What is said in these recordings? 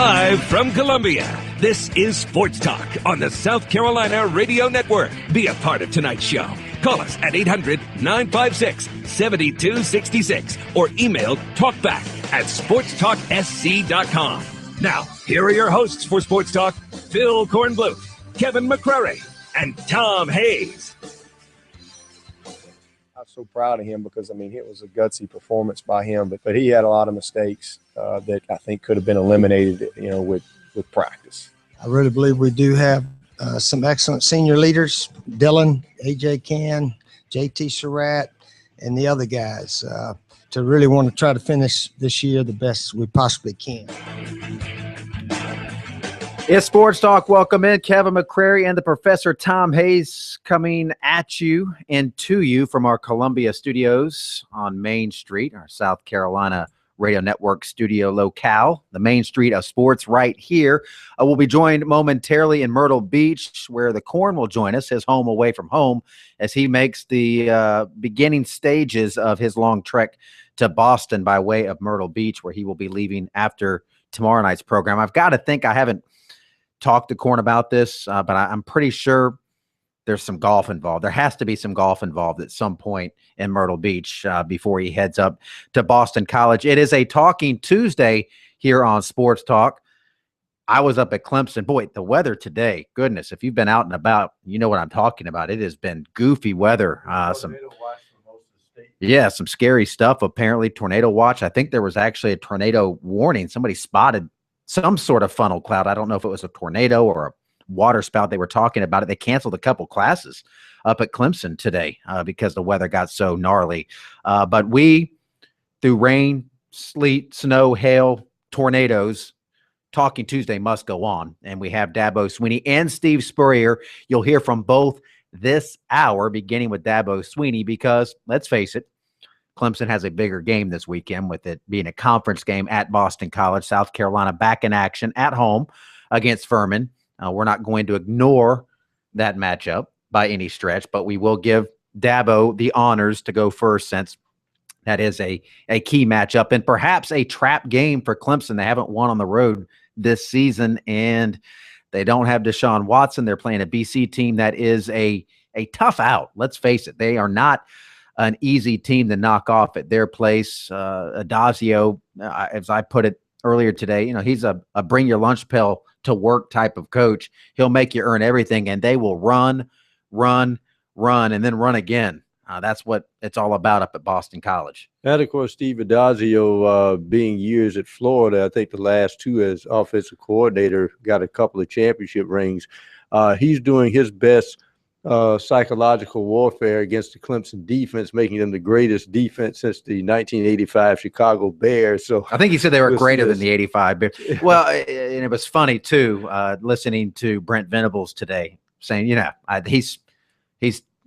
Live from Columbia, this is Sports Talk on the South Carolina Radio Network. Be a part of tonight's show. Call us at 800-956-7266 or email talkback@sportstalksc.com. Now, here are your hosts for Sports Talk, Phil Kornbluth, Kevin McCrary, and Tom Hayes. I'm so proud of him because, it was a gutsy performance by him, but he had a lot of mistakes that I think could have been eliminated, with practice. I really believe we do have some excellent senior leaders, Dylan, A.J. Can, J.T. Surratt, and the other guys to really want to try to finish this year the best we possibly can. It's Sports Talk. Welcome in. Kevin McCrary and the Professor Tom Hayes coming at you and to you from our Columbia studios on Main Street, our South Carolina Radio Network studio locale, the Main Street of sports right here. We'll be joined momentarily in Myrtle Beach, where the Corn will join us, his home away from home, as he makes the beginning stages of his long trek to Boston by way of Myrtle Beach, where he will be leaving after tomorrow night's program. I've got to think I haven't talked to Corn about this, but I'm pretty sure there's some golf involved. There has to be some golf involved at some point in Myrtle Beach before he heads up to Boston College. It is a Talking Tuesday here on Sports Talk. I was up at Clemson. Boy, the weather today, goodness, if you've been out and about, you know what I'm talking about. It has been goofy weather. Some scary stuff. Apparently, tornado watch. I think there was actually a tornado warning. Somebody spotted some sort of funnel cloud. I don't know if it was a tornado or a water spout. They were talking about it. They canceled a couple classes up at Clemson today because the weather got so gnarly. But we, through rain, sleet, snow, hail, tornadoes, Talking Tuesday must go on. And we have Dabo Sweeney and Steve Spurrier. You'll hear from both this hour, beginning with Dabo Sweeney, because let's face it, Clemson has a bigger game this weekend, with it being a conference game at Boston College. South Carolina back in action at home against Furman. We're not going to ignore that matchup by any stretch, but we will give Dabo the honors to go first, since that is a key matchup and perhaps a trap game for Clemson. They haven't won on the road this season, and they don't have Deshaun Watson. They're playing a BC team that is a tough out. Let's face it. They are not an easy team to knock off at their place. Adazio, as I put it earlier today, he's a bring your lunch pail to work type of coach. He'll make you earn everything, and they will run, and then run again. That's what it's all about up at Boston College. And, of course, Steve Adazio, being years at Florida, I think the last two as offensive coordinator, got a couple of championship rings. He's doing his best psychological warfare against the Clemson defense, making them the greatest defense since the 1985 Chicago Bears. So I think he said they were greater than the 85 Bears. Well, and it was funny too, listening to Brent Venables today saying, he's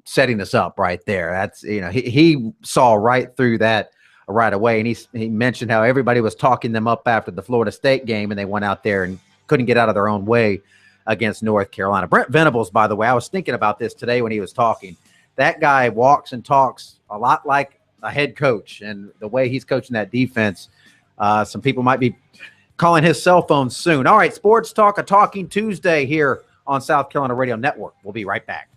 setting this up right there. That's, he saw right through that right away. And he mentioned how everybody was talking them up after the Florida State game, and they went out there and couldn't get out of their own way against North Carolina. Brent Venables, by the way, I was thinking about this today when he was talking. That guy walks and talks a lot like a head coach, and the way he's coaching that defense, some people might be calling his cell phone soon. All right, Sports Talk, a Talking Tuesday here on South Carolina Radio Network. We'll be right back.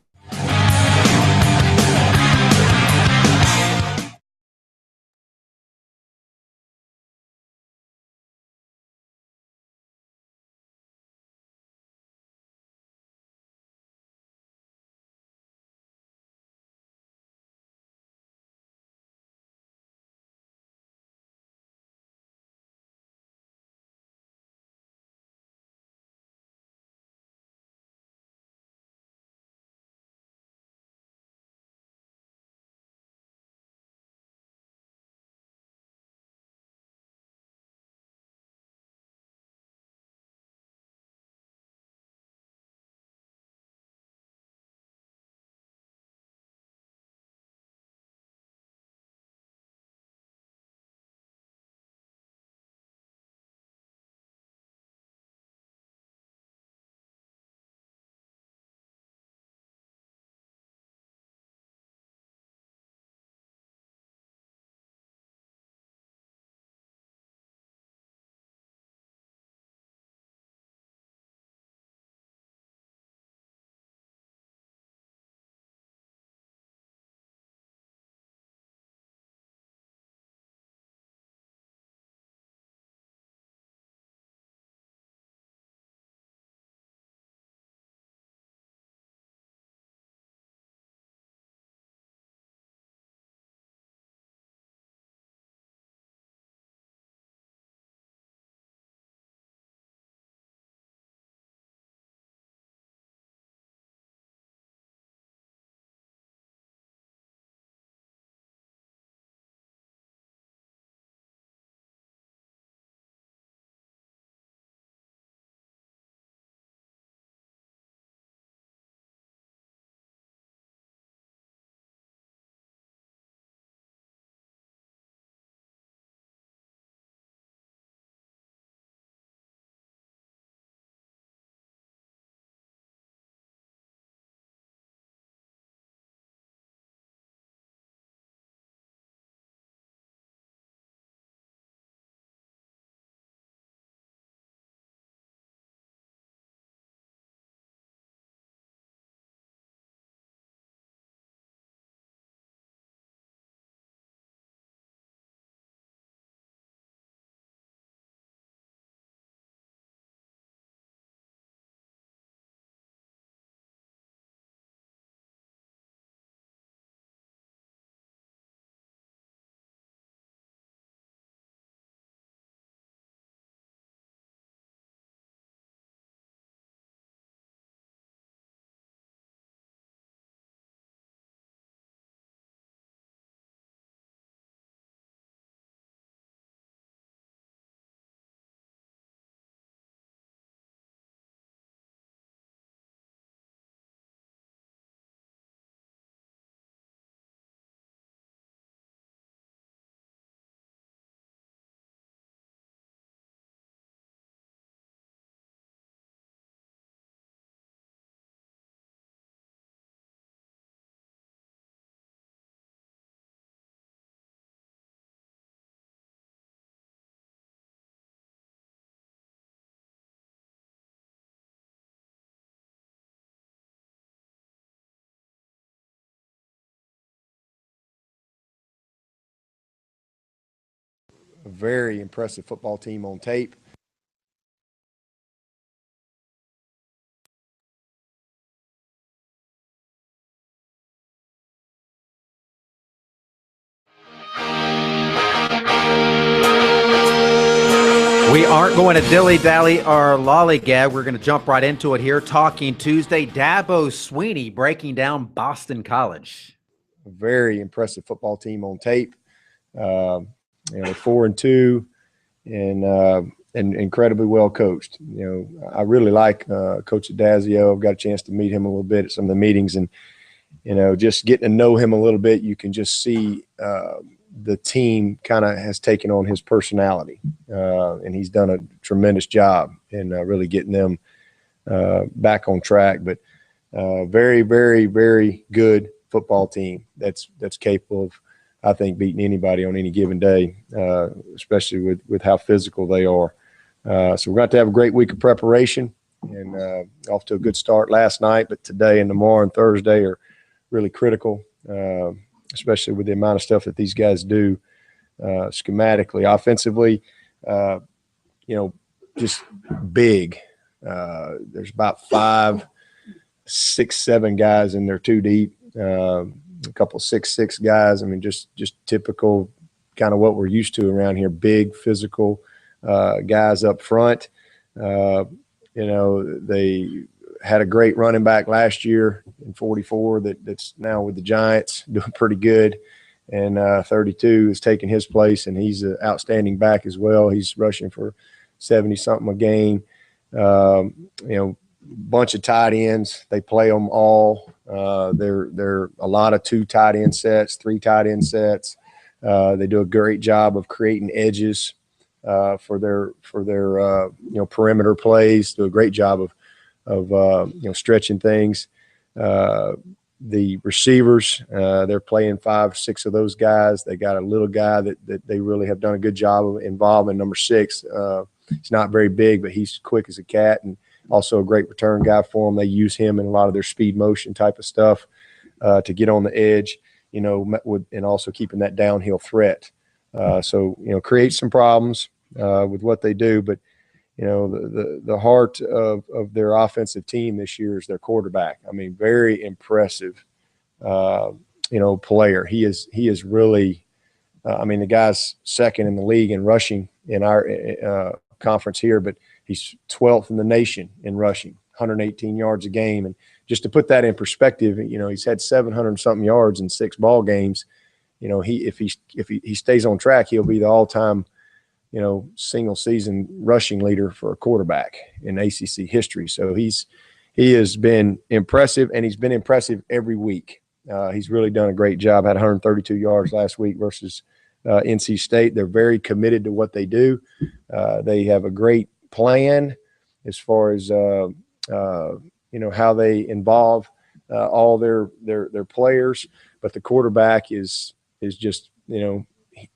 a very impressive football team on tape. We aren't going to dilly-dally or lollygag. We're going to jump right into it here. Talking Tuesday, Dabo Swinney breaking down Boston College. A very impressive football team on tape. 4-2 and incredibly well coached. I really like Coach Adazio. I've got a chance to meet him a little bit at some of the meetings, and just getting to know him a little bit, you can just see the team kind of has taken on his personality, and he's done a tremendous job in really getting them back on track. But very, very, very good football team that's capable of, I think, beating anybody on any given day, especially with how physical they are. So we're going to have a great week of preparation, and off to a good start last night. But today and tomorrow and Thursday are really critical, especially with the amount of stuff that these guys do schematically, offensively. Just big. There's about 5, 6, 7 guys in there too deep. A couple 6'6" guys. I mean, just typical kind of what we're used to around here. Big physical guys up front. They had a great running back last year in 44 that's now with the Giants, doing pretty good. And 32 is taking his place, and he's an outstanding back as well. He's rushing for 70-something a game. Bunch of tight ends. They play them all. They're a lot of 2 tight end sets, 3 tight end sets. They do a great job of creating edges for their perimeter plays. Do a great job of stretching things. The receivers, they're playing 5, 6 of those guys. They got a little guy that they really have done a good job of involving, number 6. He's not very big, but he's quick as a cat, and also a great return guy for them. They use him in a lot of their speed motion type of stuff to get on the edge, and also keeping that downhill threat. So create some problems with what they do, but the heart of their offensive team this year is their quarterback. I mean, very impressive, player. He is really, the guy's second in the league in rushing in our conference here, but he's 12th in the nation in rushing, 118 yards a game. And just to put that in perspective, he's had 700-something yards in 6 ball games. If he stays on track, he'll be the all-time single season rushing leader for a quarterback in ACC history. So he has been impressive, and he's been impressive every week. He's really done a great job. Had 132 yards last week versus NC State. They're very committed to what they do. They have a great plan as far as how they involve all their players, but the quarterback is just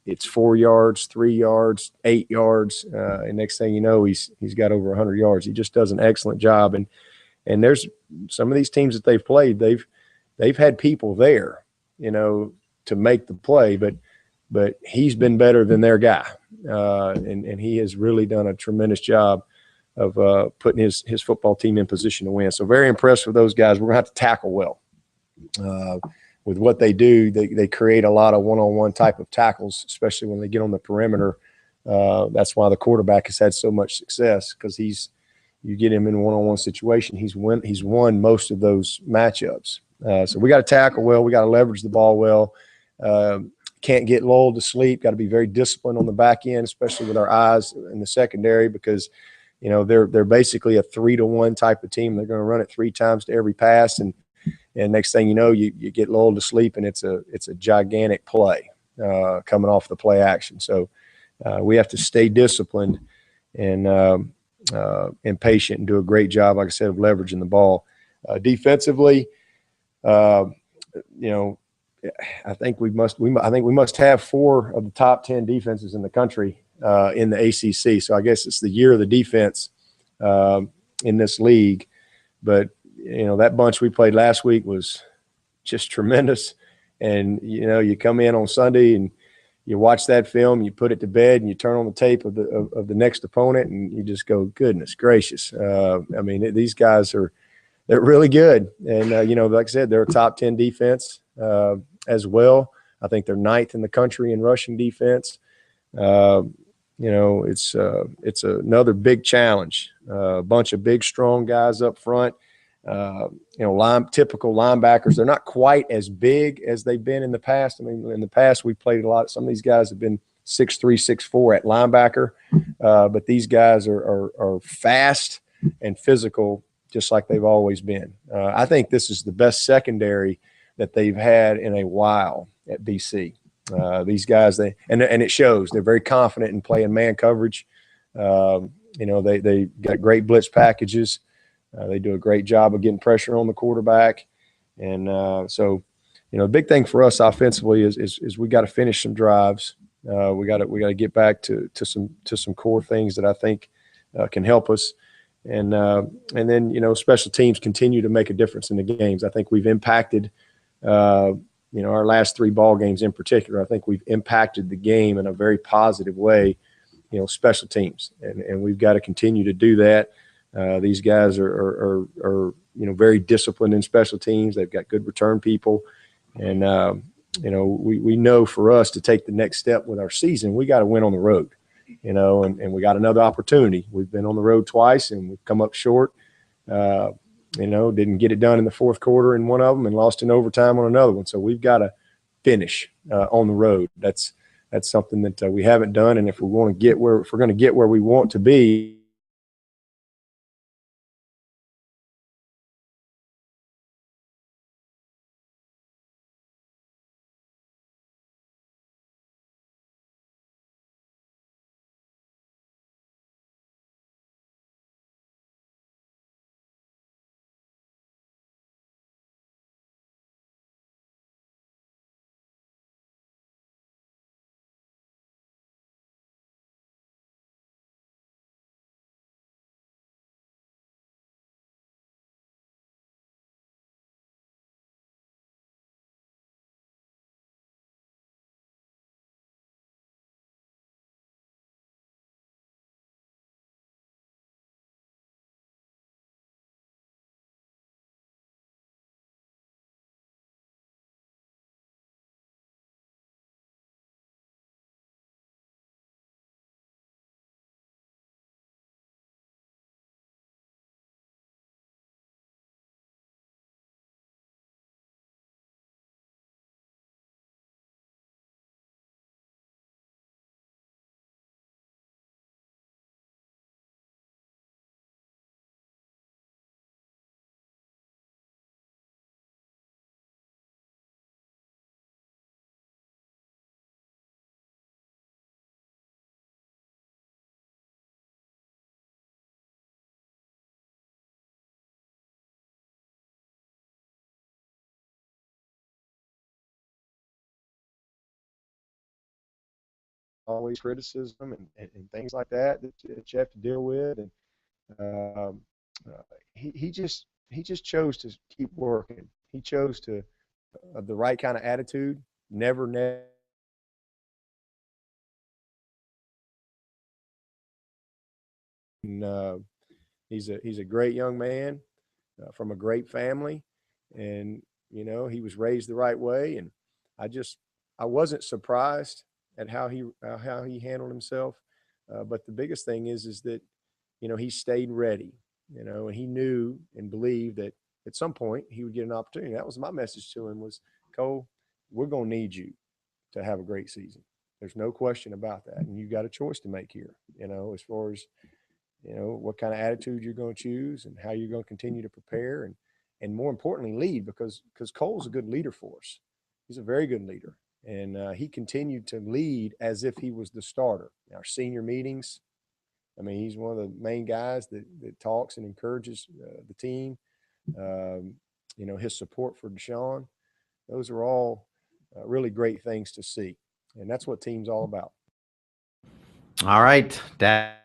it's 4 yards, 3 yards, 8 yards, and next thing you know, he's got over 100 yards. He just does an excellent job, and there's some of these teams that they've played, they've had people there, to make the play, but he's been better than their guy, and he has really done a tremendous job of putting his football team in position to win. So very impressed with those guys. We're gonna have to tackle well. With what they do, they create a lot of one-on-one type of tackles, especially when they get on the perimeter. That's why the quarterback has had so much success, because you get him in a one-on-one situation, he's won most of those matchups. So we got to tackle well. We got to leverage the ball well. Can't get lulled to sleep. Got to be very disciplined on the back end, especially with our eyes in the secondary, because they're basically a 3-to-1 type of team. They're going to run it 3 times to every pass, and next thing you know, you get lulled to sleep, and it's a gigantic play coming off the play action. So we have to stay disciplined and patient and do a great job, like I said, of leveraging the ball. Defensively, I think we must have 4 of the top 10 defenses in the country in the ACC. So I guess it's the year of the defense in this league, but that bunch we played last week was just tremendous. And, you come in on Sunday and you watch that film, you put it to bed, and you turn on the tape of the next opponent, and you just go, goodness gracious. I mean, these guys they're really good. And, like I said, they're a top 10 defense as well. I think they're ninth in the country in rushing defense. It's another big challenge. A bunch of big, strong guys up front. Typical linebackers. They're not quite as big as they've been in the past. I mean, in the past, we played a lot. Some of these guys have been 6'3", 6'4" at linebacker, but these guys are fast and physical, just like they've always been. I think this is the best secondary that they've had in a while at BC. These guys, and it shows. They're very confident in playing man coverage. They got great blitz packages. They do a great job of getting pressure on the quarterback. And the big thing for us offensively is we got to finish some drives. We got to get back to some core things that I think can help us. And then special teams continue to make a difference in the games. I think we've impacted our last 3 ball games in particular. I think we've impacted the game in a very positive way, special teams, and we've got to continue to do that. These guys are very disciplined in special teams. They've got good return people, and we know for us to take the next step with our season, we got to win on the road, and we got another opportunity. We've been on the road twice and we've come up short. Didn't get it done in the fourth quarter in one of them and lost in overtime on another one. So we've got to finish on the road. That's something that we haven't done, and if we're going to get where we want to be. Always criticism and things like that you have to deal with, and um, he just chose to keep working. He chose to the right kind of attitude. Never. And, he's a great young man from a great family, and he was raised the right way. And I wasn't surprised at how he handled himself. But the biggest thing is that he stayed ready. And he knew and believed that at some point he would get an opportunity. That was my message to him: was Cole, we're going to need you to have a great season. There's no question about that, and you've got a choice to make here. As far as what kind of attitude you're going to choose and how you're going to continue to prepare and more importantly lead, because Cole's a good leader for us. He's a very good leader, and he continued to lead as if he was the starter. Our senior meetings, I mean, he's one of the main guys that talks and encourages the team. His support for Deshaun, those are all really great things to see, and that's what team's all about. All right, Dad.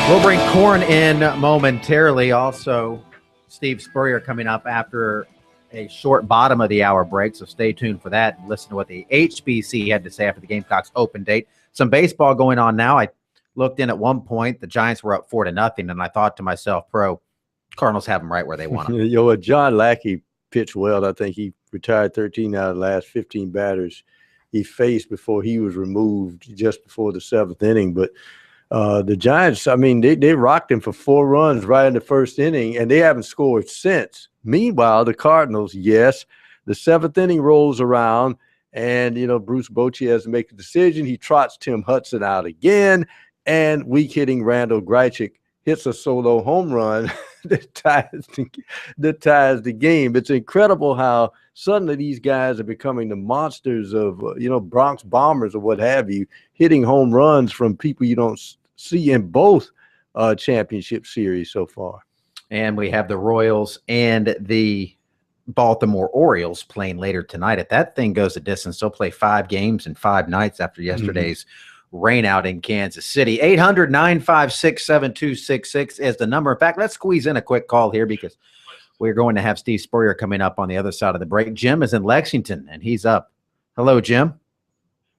We'll bring Corn in momentarily. Also, Steve Spurrier coming up after a short bottom of the hour break, so stay tuned for that and listen to what the HBC had to say after the Gamecocks open date. Some baseball going on now. I looked in at one point. The Giants were up 4-0, and I thought to myself, Cardinals have them right where they want them. John Lackey pitched well. I think he retired 13 out of the last 15 batters he faced before he was removed just before the 7th inning. But the Giants, I mean, they rocked him for 4 runs right in the first inning, and they haven't scored since. Meanwhile, the Cardinals, yes, the 7th inning rolls around, and, Bruce Bochy has to make a decision. He trots Tim Hudson out again, and weak-hitting Randall Grichuk hits a solo home run that ties the game. It's incredible how suddenly these guys are becoming the monsters of, Bronx Bombers or what have you, hitting home runs from people you don't see in both championship series so far. And we have the Royals and the Baltimore Orioles playing later tonight. If that thing goes a distance, they'll play 5 games in 5 nights after yesterday's rain out in Kansas City. 800-956-7266 is the number. In fact, let's squeeze in a quick call here because we're going to have Steve Spurrier coming up on the other side of the break. Jim is in Lexington, and he's up. Hello, Jim.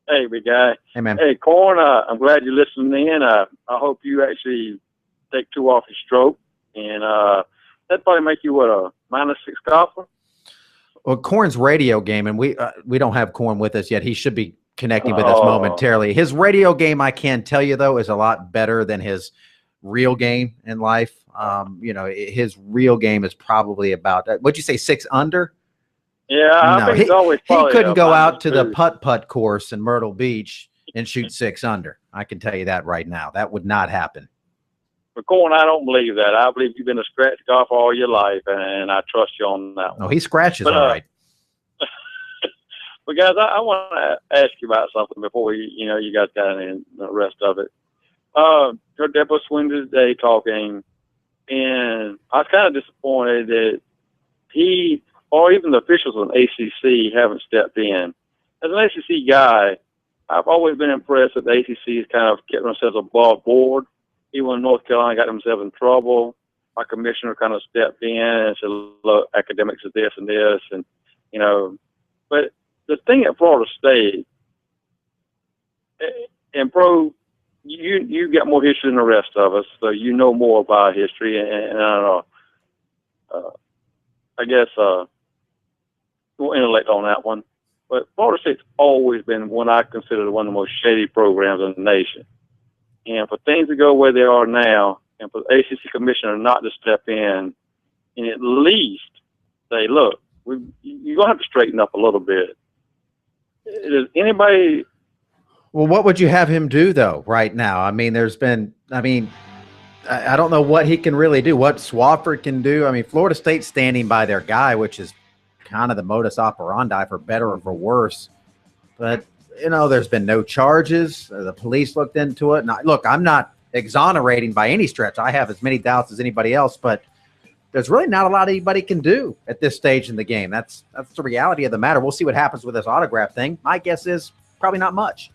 Hey, big guy. Hey, man. Hey, Corn, I'm glad you're listening in. I hope you actually take 2 off your stroke. And that'd probably make you, a -6 golfer? Well, Corn's radio game, and we don't have Corn with us yet. He should be connecting with us momentarily. His radio game, I can tell you, though, is a lot better than his real game in life. His real game is probably about, what'd you say, 6 under? Yeah, No, he couldn't go out to the putt-putt course in Myrtle Beach and shoot 6 under. I can tell you that right now. That would not happen. But Corn, I don't believe that. I believe you've been a scratch golfer all your life, and I trust you on that one. No, he scratches all right. But guys, I want to ask you about something before you guys got in the rest of it. Heard Deborah Swin today talking, and I was kind of disappointed that he or even the officials on ACC haven't stepped in. As an ACC guy, I've always been impressed that the ACC has kind of kept themselves above board. Even when North Carolina got themselves in trouble, our commissioner kind of stepped in and said, look, academics are this and this. And, but the thing at Florida State, and Pro, you got more history than the rest of us, so you know more about history. And I don't know, I guess we'll intellect on that one. But Florida State's always been what I consider one of the most shady programs in the nation. And for things to go where they are now, and for the ACC commissioner not to step in and at least say, look, you're going to have to straighten up a little bit. Does anybody... Well, what would you have him do, though, right now? I mean, I don't know what he can really do, what Swafford can do. I mean, Florida State's standing by their guy, which is kind of the modus operandi for better or for worse. But there's been no charges. The police looked into it. Now, look, I'm not exonerating by any stretch. I have as many doubts as anybody else, but there's really not a lot anybody can do at this stage in the game. That's the reality of the matter. We'll see what happens with this autograph thing. My guess is probably not much.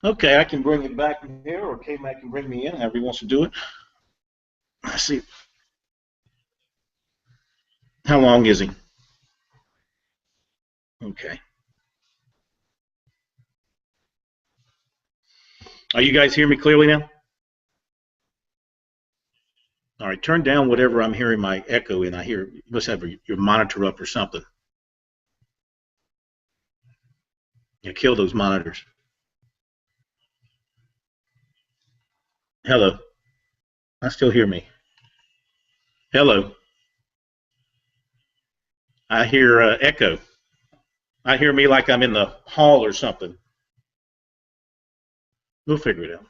Okay, I can bring it back from here, or K-Mac can bring me in, however he wants to do it. Let's see. How long is he? Okay. Are you guys hearing me clearly now? All right, turn down whatever I'm hearing my echo in. I hear you must have your monitor up or something. Yeah, kill those monitors. Hello. I still hear me. Hello. I hear echo. I hear me like I'm in the hall or something. We'll figure it out.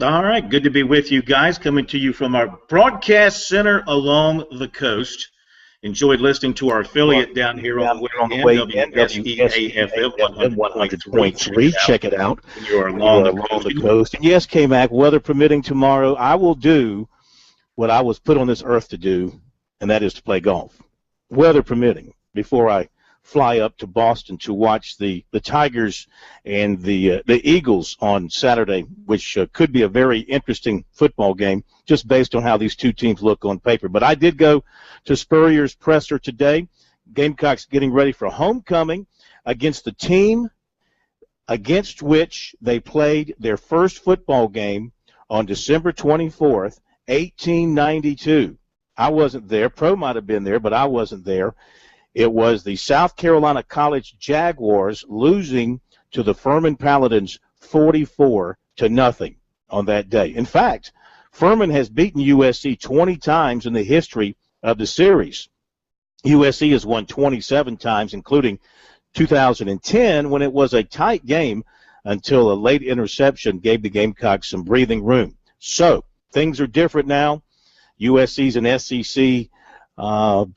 All right, good to be with you guys, coming to you from our broadcast center along the coast. Enjoyed listening to our affiliate down here on the way in, WSEAFM 100.3. Check it out when you are along the coast. And yes, K-Mac, weather permitting tomorrow, I will do what I was put on this earth to do, and that is to play golf, weather permitting, before I fly up to Boston to watch the Tigers and the Eagles on Saturday, which could be a very interesting football game just based on how these two teams look on paper. But I did go to Spurrier's presser today. Gamecocks getting ready for homecoming against the team against which they played their first football game on December 24th, 1892. I wasn't there. Pro might have been there, but I wasn't there. It was the South Carolina College Jaguars losing to the Furman Paladins 44-0 on that day. In fact, Furman has beaten USC 20 times in the history of the series. USC has won 27 times, including 2010, when it was a tight game until a late interception gave the Gamecocks some breathing room. So things are different now. USC's an SEC. Well,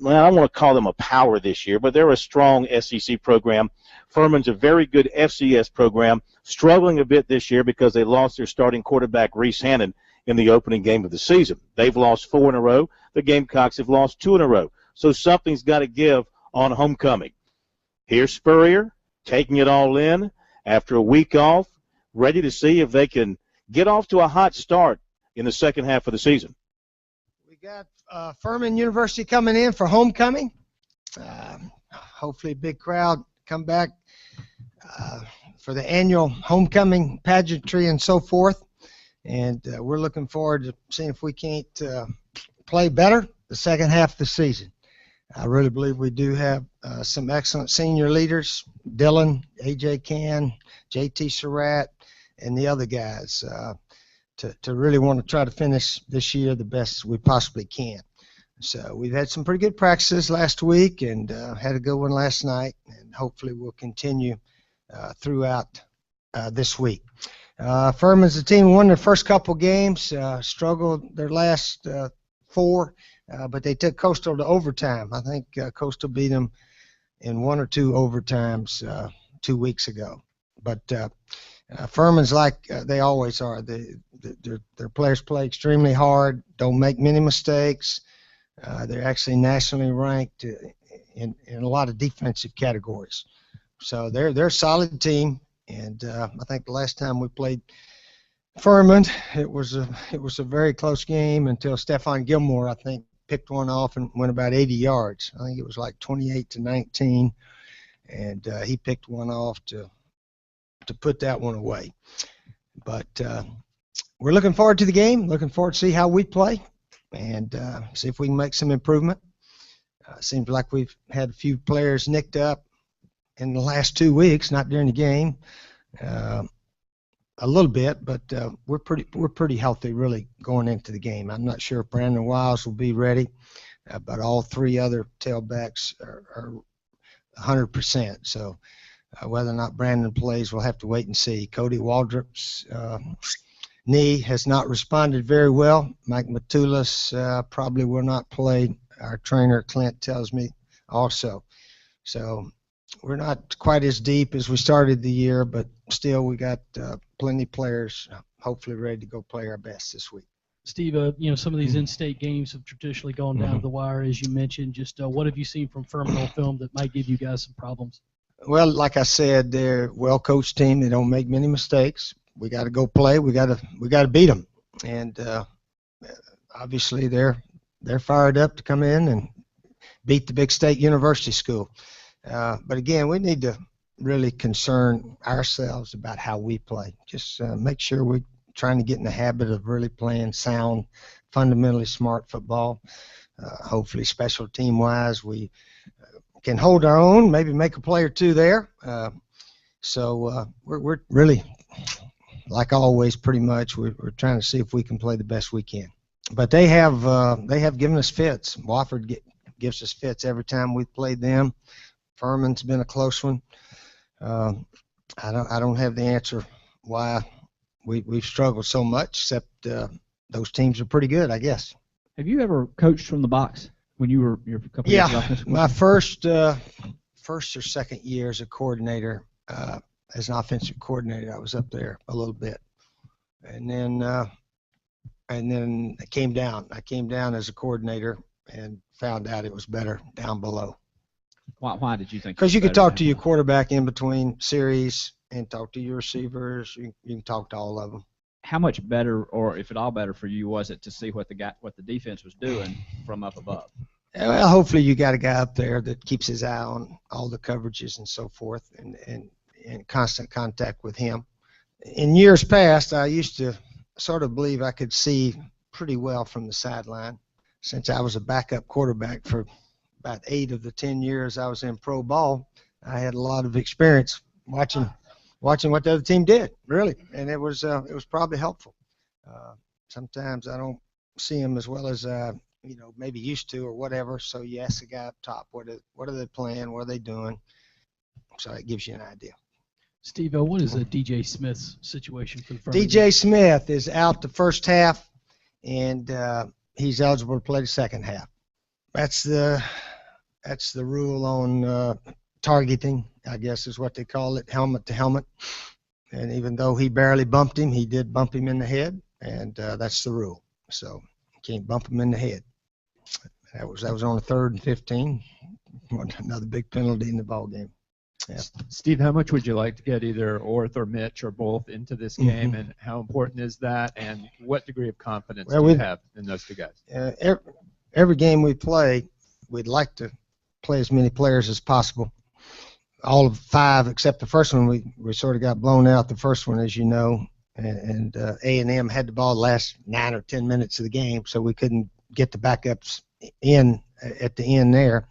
I don't want to call them a power this year, but they're a strong SEC program. Furman's a very good FCS program, struggling a bit this year because they lost their starting quarterback, Reese Hannon, in the opening game of the season. They've lost 4 in a row. The Gamecocks have lost 2 in a row. So something's got to give on homecoming. Here's Spurrier taking it all in after a week off, ready to see if they can get off to a hot start in the second half of the season. We got Furman University coming in for homecoming. Hopefully a big crowd come back for the annual homecoming pageantry and so forth. And we're looking forward to seeing if we can't play better the second half of the season. I really believe we do have some excellent senior leaders, Dylan, A.J. Can, J.T. Surratt, and the other guys, to really want to try to finish this year the best we possibly can. So we've had some pretty good practices last week and had a good one last night, and hopefully we'll continue throughout this week. Furman's the team who won their first couple games, struggled their last 4, but they took Coastal to overtime. I think Coastal beat them in 1 or 2 overtimes 2 weeks ago. But Furman's like they always are. Their players play extremely hard, don't make many mistakes. They're actually nationally ranked in a lot of defensive categories. So they're a solid team. And I think the last time we played Furman, it was a very close game until Stephon Gilmore, I think, picked one off and went about 80 yards. I think it was like 28-19, and he picked one off to put that one away. But we're looking forward to the game, looking forward to see how we play, and see if we can make some improvement. Seems like we've had a few players nicked up in the last 2 weeks, not during the game, a little bit, but we're pretty healthy really going into the game. I'm not sure if Brandon Wiles will be ready, but all 3 other tailbacks are 100%. So whether or not Brandon plays, we'll have to wait and see. Cody Waldrop's knee has not responded very well. Mike Matulis probably will not play. Our trainer Clint tells me also. So we're not quite as deep as we started the year, but still we got plenty of players hopefully ready to go play our best this week. Steve, some of these in-state games have traditionally gone down to the wire, as you mentioned. Just what have you seen from Furman on film that might give you guys some problems? Well, like I said, they're a well-coached team. They don't make many mistakes. We got to go play. We got to beat them, and obviously they're fired up to come in and beat the big state university school. But again, we need to really concern ourselves about how we play. Just make sure we're trying to get in the habit of really playing sound, fundamentally smart football. Hopefully, special team-wise, we can hold our own, maybe make a play or two there. So we're really, like always, pretty much, we're trying to see if we can play the best we can. But they have given us fits. Wofford gives us fits every time we've played them. Furman's been a close one. I don't have the answer why we've struggled so much, except those teams are pretty good, I guess. Have you ever coached from the box when you were your couple years ago? My first or second year as a coordinator, as an offensive coordinator, I was up there a little bit, and then I came down. I came down as a coordinator and found out it was better down below. Why did you think? Because you could talk to your quarterback in between series and talk to your receivers. You can talk to all of them. How much better, or if at all better for you, was it to see what the defense was doing from up above? Well, hopefully you got a guy up there that keeps his eye on all the coverages and so forth, and in constant contact with him. In years past, I used to sort of believe I could see pretty well from the sideline. Since I was a backup quarterback for about 8 of the 10 years I was in pro ball, I had a lot of experience watching what the other team did, really, and it was probably helpful. Sometimes I don't see them as well as maybe used to or whatever. So you ask the guy up top, what are they playing, what are they doing? So it gives you an idea. Steve, what is DJ Smith's situation for the Furman? DJ Smith is out the first half, and he's eligible to play the second half. That's the rule on targeting, I guess is what they call it, helmet to helmet. And even though he barely bumped him, he did bump him in the head, and that's the rule. So you can't bump him in the head. That was on a 3rd and 15. Another big penalty in the ball game. Yeah. Steve, how much would you like to get either Orth or Mitch or both into this game, and how important is that, and what degree of confidence do you have in those two guys? Every game we play, we'd like to play as many players as possible. All of 5 except the first one, we sort of got blown out the first one, as you know, and A&M had the ball the last 9 or 10 minutes of the game, so we couldn't get the backups in at the end there.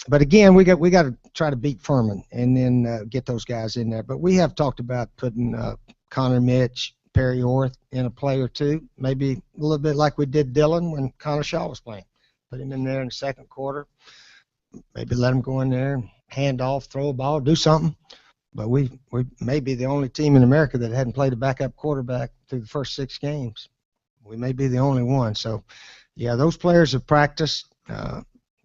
But again, we got to try to beat Furman and then get those guys in there. But we have talked about putting Connor Mitch, Perry Orth in a play or two, maybe a little bit like we did Dillon when Connor Shaw was playing. Put him in there in the second quarter, maybe let him go in there and hand off, throw a ball, do something. But we may be the only team in America that hadn't played a backup quarterback through the first 6 games. We may be the only one. So, yeah, those players have practiced.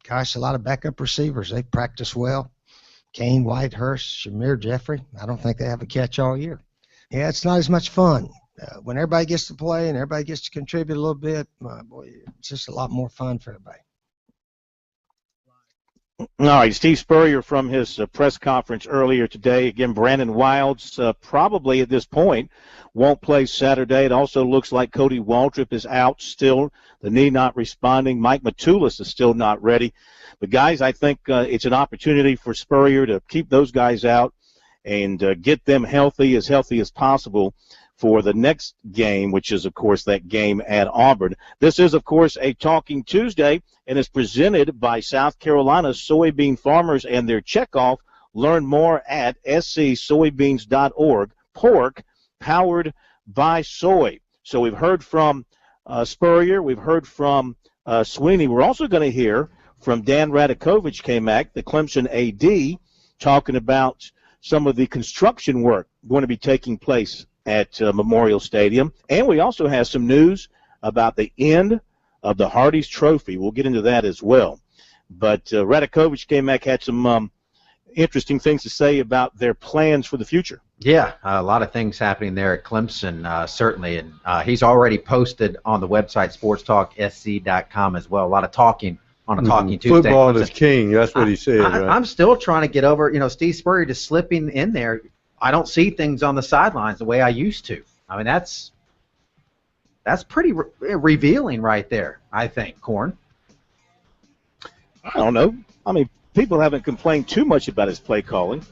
Gosh, a lot of backup receivers. They practice well. Kane, Whitehurst, Shamir Jeffrey. I don't think they have a catch all year. Yeah, it's not as much fun. When everybody gets to play and everybody gets to contribute a little bit, boy, it's just a lot more fun for everybody. All right, Steve Spurrier from his press conference earlier today. Again, Brandon Wilds probably at this point won't play Saturday. It also looks like Cody Waldrop is out still, the knee not responding. Mike Matulis is still not ready. But, guys, I think it's an opportunity for Spurrier to keep those guys out and get them healthy as possible for the next game, which is, of course, that game at Auburn. This is, of course, a Talking Tuesday, and is presented by South Carolina soybean farmers and their checkoff. Learn more at scsoybeans.org. Pork powered by soy. So we've heard from Spurrier. We've heard from Sweeney. We're also going to hear from Dan Radakovich K-Mac, the Clemson AD, talking about some of the construction work going to be taking place at Memorial Stadium. And we also have some news about the end of the Hardee's Trophy. We'll get into that as well. But Radakovich K-Mac had some interesting things to say about their plans for the future. Yeah, a lot of things happening there at Clemson, certainly. And he's already posted on the website, sportstalksc.com as well. A lot of talking on a Talking Tuesday. Football is king. That's what he said. Right? I'm still trying to get over, Steve Spurrier just slipping in there. I don't see things on the sidelines the way I used to. I mean, that's pretty revealing right there, I think, Corn. I don't know. I mean, people haven't complained too much about his play calling.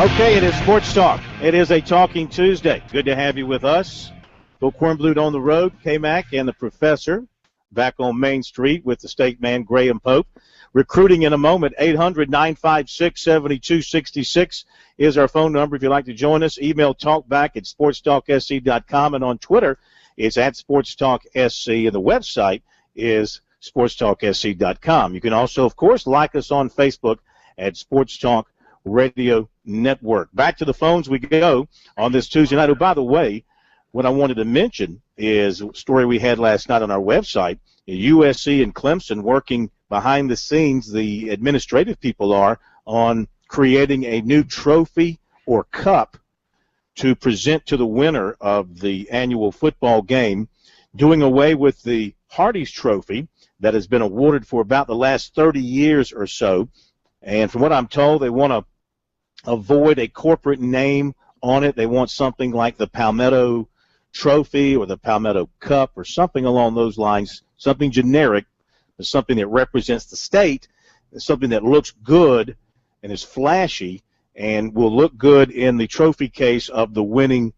Okay, it is Sports Talk. It is a Talking Tuesday. Good to have you with us. Bill Kornblut on the road, K-Mac and the Professor back on Main Street with the state man, Graham Pope. recruiting in a moment. 800-956-7266 is our phone number if you'd like to join us. Email talkback@sportstalksc.com, and on Twitter it's @sportstalksc, and the website is sportstalksc.com. You can also, of course, like us on Facebook at Sports Talk Radio Network. Back to the phones we go on this Tuesday night. Oh, by the way, what I wanted to mention is a story we had last night on our website. USC and Clemson working behind the scenes, the administrative people are, on creating a new trophy or cup to present to the winner of the annual football game, doing away with the Hardee's Trophy that has been awarded for about the last 30 years or so. And from what I'm told, they want to avoid a corporate name on it. They want something like the Palmetto Trophy or the Palmetto Cup or something along those lines, something generic, something that represents the state, something that looks good and is flashy and will look good in the trophy case of the winning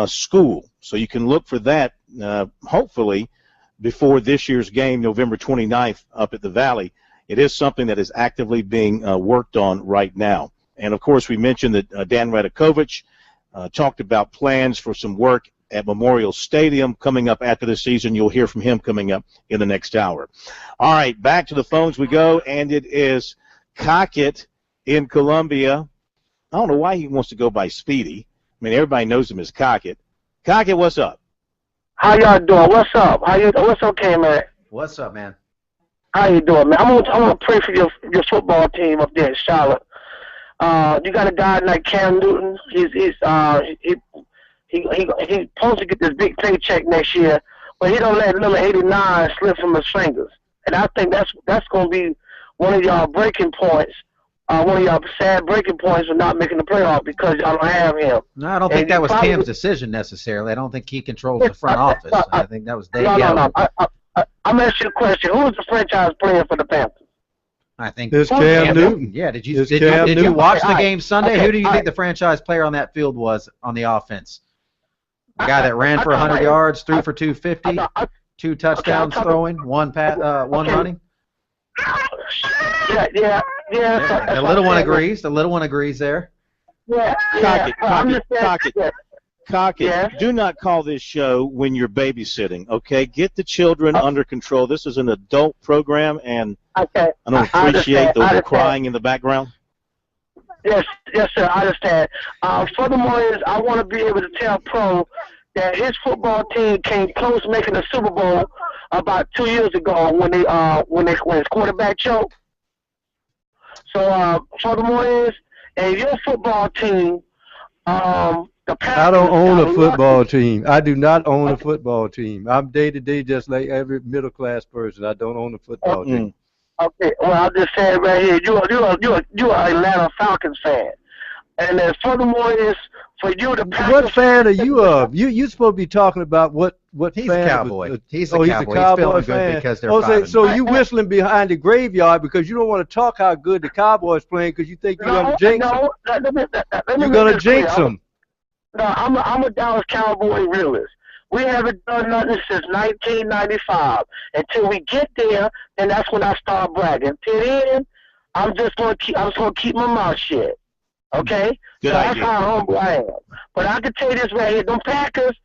school. So you can look for that, hopefully, before this year's game, November 29th, up at the Valley. It is something that is actively being worked on right now. And, of course, we mentioned that Dan Radakovich talked about plans for some work at Memorial Stadium coming up after the season. You'll hear from him coming up in the next hour. All right, back to the phones we go, and it is Cockett in Columbia. I don't know why he wants to go by Speedy. I mean, everybody knows him as Cockett. Cockett, what's up? How y'all doing? What's up? What's okay, man? What's up, man? How you doing, man? I'm gonna pray for your football team up there in Charlotte. You got a guy like Cam Newton. He's supposed to get this big paycheck next year, but he don't let number 89 slip from his fingers. And I think that's gonna be one of y'all breaking points. One of y'all sad breaking points for not making the playoff because y'all don't have him. No, I don't think that was Cam's decision necessarily. I don't think he controls the front office. I think that was Dave. No. I'm asking you a question. Who is the franchise player for the Panthers? I think it's Cam Newton. Yeah. Did you watch the game Sunday? Who do you think the franchise player on that field was on the offense? The guy that ran for 100 yards, threw for 250, 2 touchdowns throwing, one running. Yeah. The little one agrees. The little one agrees there. Cockett, do not call this show when you're babysitting, okay? Get the children under control. This is an adult program, and I don't appreciate the crying in the background. Yes, sir, I understand. Furthermore, I want to be able to tell Pro that his football team came close making the Super Bowl about 2 years ago when his quarterback choked. So, furthermore, and your football team, I don't own a football team. I do not own a football team. I'm day-to-day just like every middle-class person. I don't own a football team. Okay, well, I'm just saying right here, you're an Atlanta Falcons fan. And then furthermore is for you to Packers. What fan are you of? You're supposed to be talking about what he's fan a Cowboy. He's a Cowboy. He's feeling fan. Good because they're so you whistling behind the graveyard because you don't want to talk how good the Cowboys playing because you think you're going to jinx them. You're going to jinx them. No, I'm a Dallas Cowboy realist. We haven't done nothing since 1995. Until we get there, then that's when I start bragging. Until then, I'm just gonna keep my mouth shut. Okay? Good so idea. That's how humble I am. But I can tell you this right here, them Packers,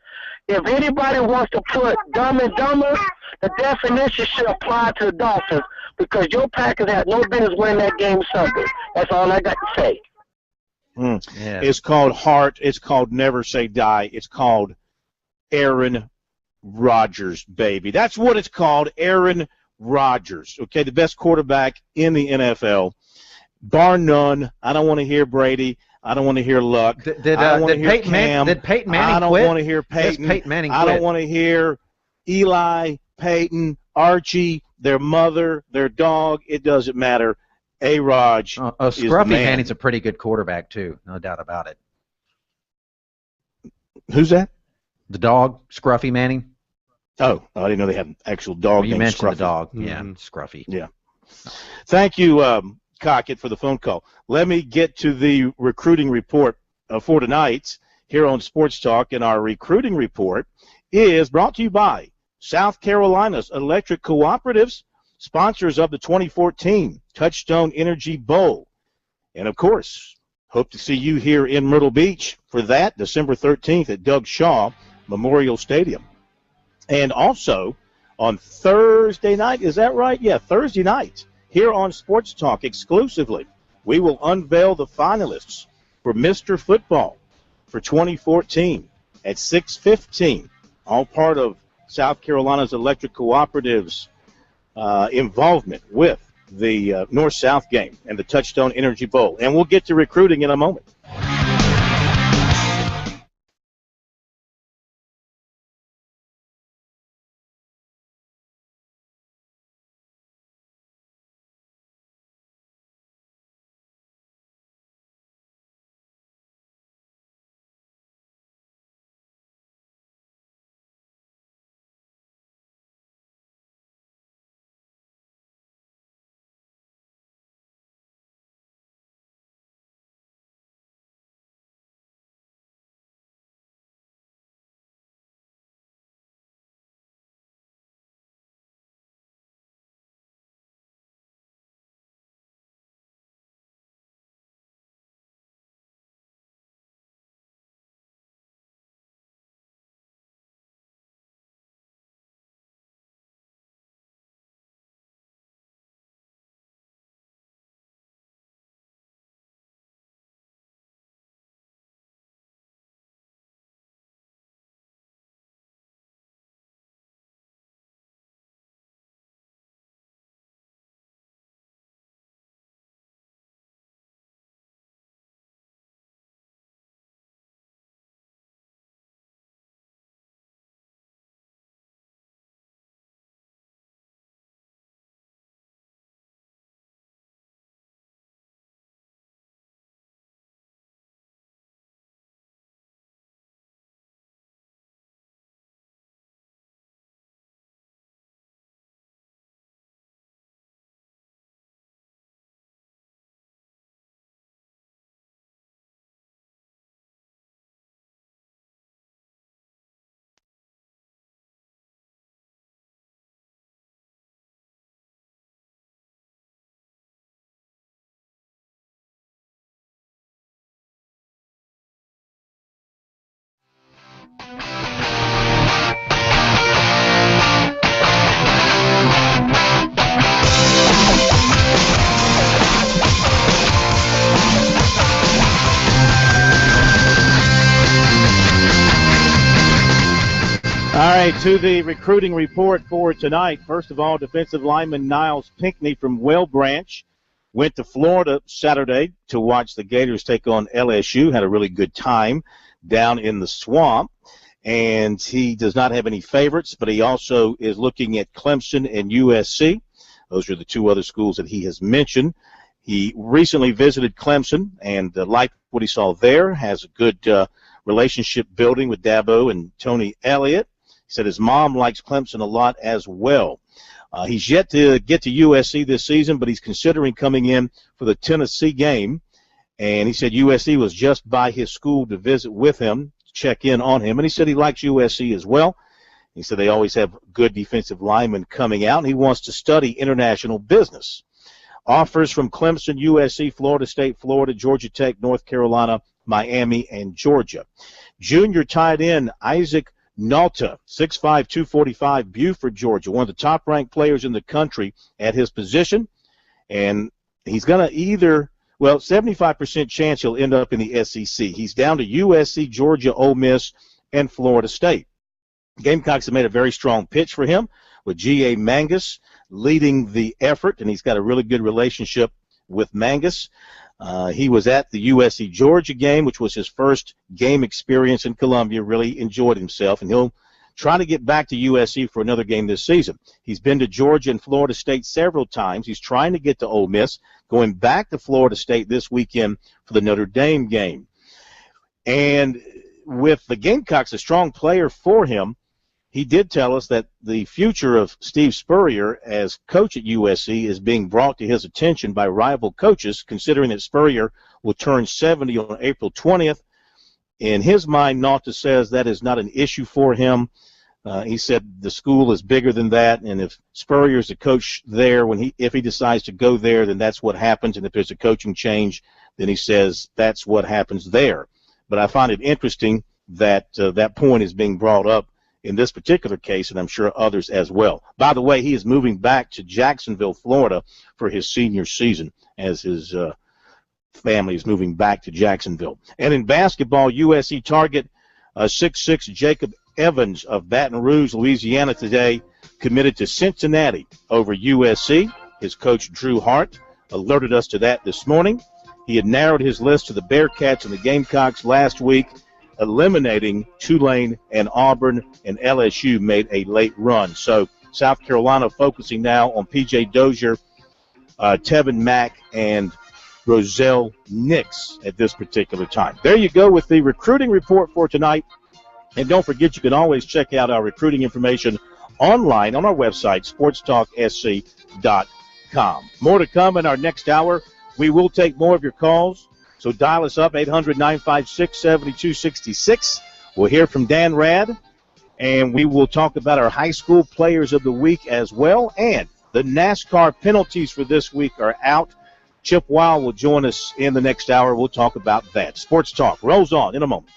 if anybody wants to put Dumb and Dumber, the definition should apply to the Dolphins because your Packers had no business winning that game Sunday. That's all I got to say. Yeah. It's called Heart. It's called Never Say Die. It's called Aaron Rodgers, baby. That's what it's called, Aaron Rodgers. Okay, the best quarterback in the NFL, bar none. I don't want to hear Brady. I don't want to hear Luck. Did Peyton Manning quit? I don't want to hear Peyton. Peyton Manning I don't want to hear Eli, Peyton, Archie, their mother, their dog. It doesn't matter. A-Rod is Scruffy the man. Manning's a pretty good quarterback, too. No doubt about it. Who's that? The dog, Scruffy Manning. Oh, I didn't know they had an actual dog named You mentioned Scruffy. the dog. Yeah, Scruffy. Yeah. Thank you, Cockett, for the phone call. Let me get to the recruiting report for tonight here on Sports Talk. And our recruiting report is brought to you by South Carolina's Electric Cooperatives. sponsors of the 2014 Touchstone Energy Bowl. And, of course, hope to see you here in Myrtle Beach for that, December 13th at Doug Shaw Memorial Stadium. And also on Thursday night, is that right? Yeah, Thursday night, here on Sports Talk exclusively, we will unveil the finalists for Mr. Football for 2014 at 6:15, all part of South Carolina's Electric Cooperative's involvement with the North-South game and the Touchstone Energy Bowl. And we'll get to recruiting in a moment. All right, to the recruiting report for tonight. First of all, defensive lineman Niles Pinckney from Well Branch went to Florida Saturday to watch the Gators take on LSU. Had a really good time down in the swamp. And he does not have any favorites, but he also is looking at Clemson and USC. Those are the two other schools that he has mentioned. He recently visited Clemson and liked what he saw there, has a good relationship building with Dabo and Tony Elliott. He said his mom likes Clemson a lot as well. He's yet to get to USC this season, but he's considering coming in for the Tennessee game. And he said USC was just by his school to visit with him, check in on him. And he said he likes USC as well. He said they always have good defensive linemen coming out, and he wants to study international business. Offers from Clemson, USC, Florida State, Florida, Georgia Tech, North Carolina, Miami, and Georgia. Junior tight end Isaac Nauta, 6'5", 245, Buford, Georgia, one of the top-ranked players in the country at his position. And he's going to either, 75% chance he'll end up in the SEC. He's down to USC, Georgia, Ole Miss, and Florida State. Gamecocks have made a very strong pitch for him with G.A. Mangus leading the effort, and he's got a really good relationship with Mangus. He was at the USC-Georgia game, which was his first game experience in Columbia, really enjoyed himself, and he'll try to get back to USC for another game this season. He's been to Georgia and Florida State several times. He's trying to get to Ole Miss, going back to Florida State this weekend for the Notre Dame game. And with the Gamecocks a strong player for him, he did tell us that the future of Steve Spurrier as coach at USC is being brought to his attention by rival coaches, considering that Spurrier will turn 70 on April 20th. In his mind, Nauta says that is not an issue for him. He said the school is bigger than that, and if Spurrier's a coach there, if he decides to go there, then that's what happens. And if there's a coaching change, then he says that's what happens there. But I find it interesting that that point is being brought up in this particular case, and I'm sure others as well. By the way, he is moving back to Jacksonville, Florida for his senior season as his family is moving back to Jacksonville. And in basketball, USC target 6'6" Jacob Evans of Baton Rouge, Louisiana today committed to Cincinnati over USC. His coach, Drew Hart, alerted us to that this morning. He had narrowed his list to the Bearcats and the Gamecocks last week, eliminating Tulane and Auburn, and LSU made a late run. So South Carolina focusing now on P.J. Dozier, Tevin Mack, and Roselle Nix at this particular time. There you go with the recruiting report for tonight. And don't forget, you can always check out our recruiting information online on our website, sportstalksc.com. More to come in our next hour. We will take more of your calls, so dial us up, 800-956-7266. We'll hear from Dan Rad, and we will talk about our high school players of the week as well. And the NASCAR penalties for this week are out. Chip Weil will join us in the next hour. We'll talk about that. Sports Talk rolls on in a moment.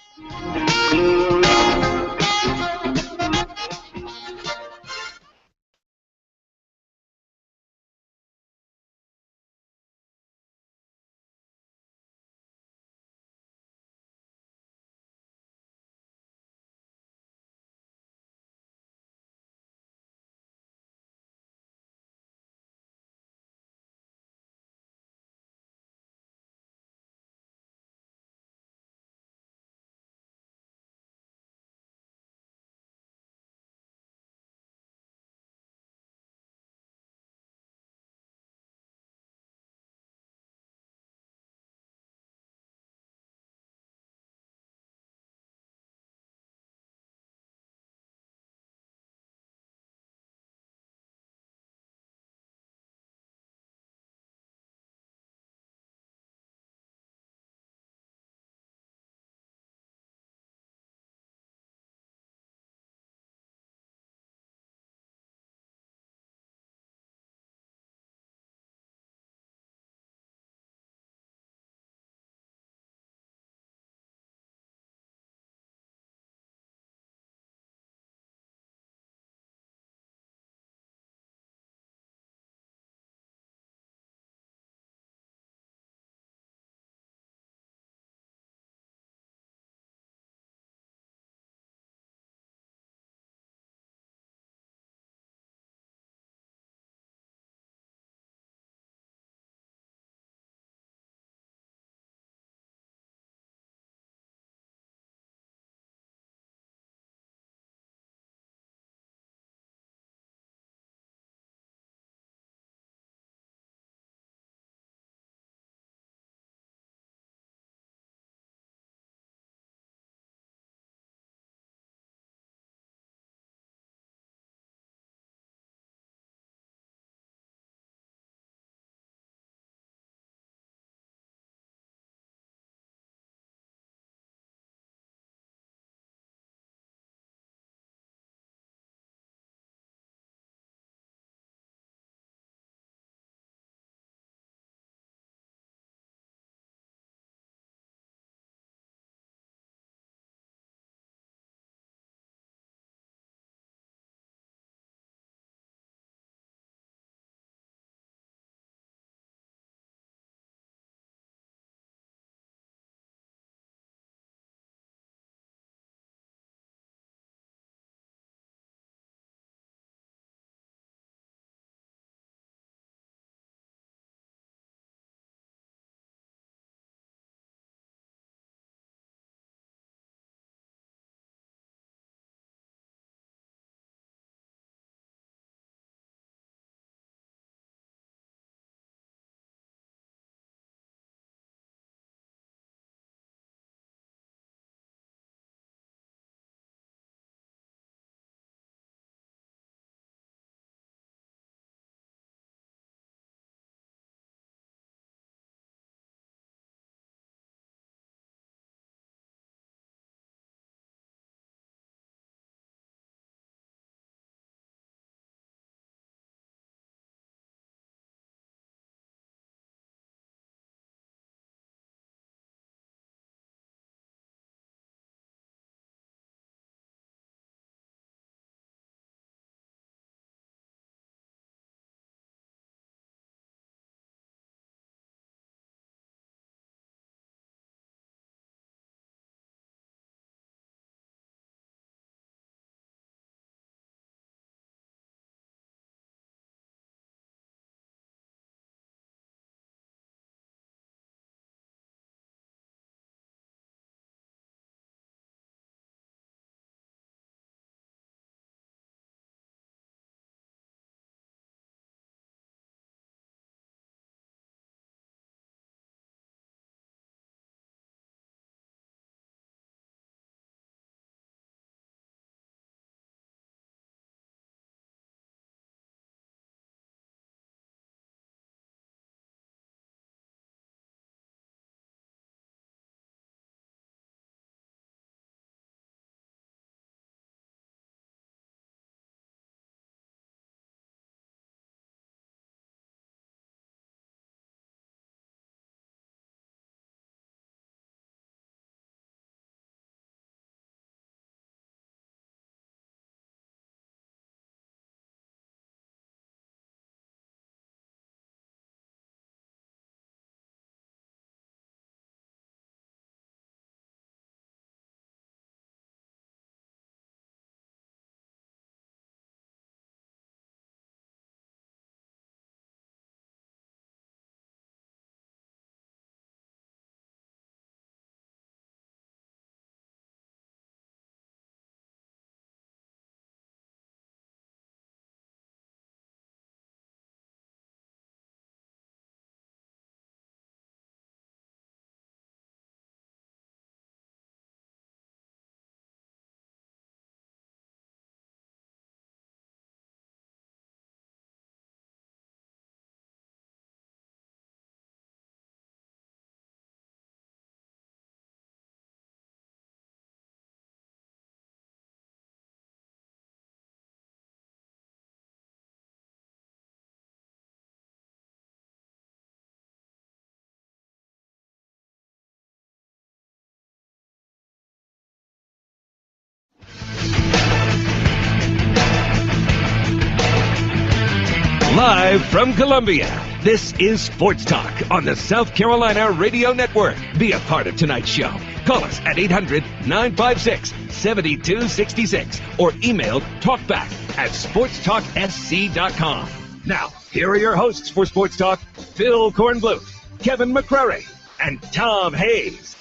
Live from Columbia, this is Sports Talk on the South Carolina Radio Network. Be a part of tonight's show. Call us at 800-956-7266 or email talkback@sportstalksc.com. Now, here are your hosts for Sports Talk, Phil Kornbluth, Kevin McCrary, and Tom Hayes.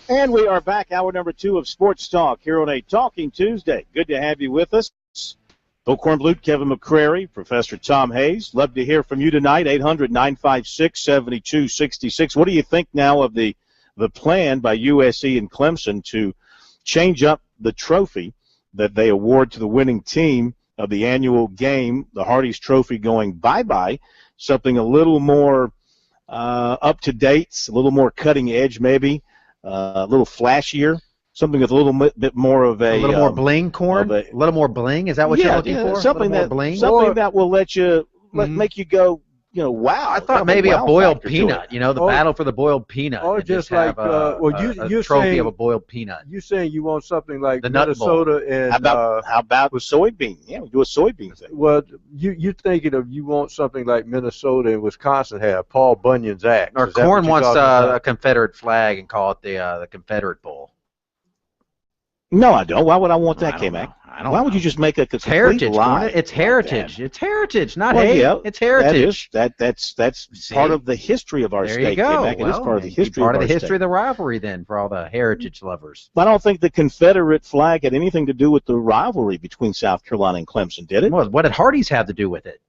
And we are back, hour number 2 of Sports Talk here on a Talking Tuesday. Good to have you with us. Phil Kornbluth, Kevin McCrary, Professor Tom Hayes. Love to hear from you tonight, 800-956-7266. What do you think now of the plan by USC and Clemson to change up the trophy that they award to the winning team of the annual game, the Hardee's Trophy going bye-bye, something a little more up-to-date, a little more cutting-edge maybe, a little flashier, something with a little bit more of a little more bling, Corn. A little more bling. Is that what you're looking for? Something that bling? Something that will let you make you go, wow. I thought maybe a boiled peanut. The battle for the boiled peanut. Or just like a trophy saying, of a boiled peanut. You're saying you want something like the Minnesota and how about with soybean? Yeah, we do a soybean thing. Well, you're thinking of you want something like Minnesota and Wisconsin have Paul Bunyan's axe. Or Corn wants a Confederate flag and call it the Confederate Bowl. No, I don't. Why would I want that, K-Mac? Why would you just make a complete heritage, lie? It's heritage. It's heritage, not hate. Yeah, it's heritage. That's part of the history of our state. There you go. K-Mac. It is part of the history of the rivalry then for all the heritage lovers. But I don't think the Confederate flag had anything to do with the rivalry between South Carolina and Clemson, did it? Well, what did Hardee's have to do with it?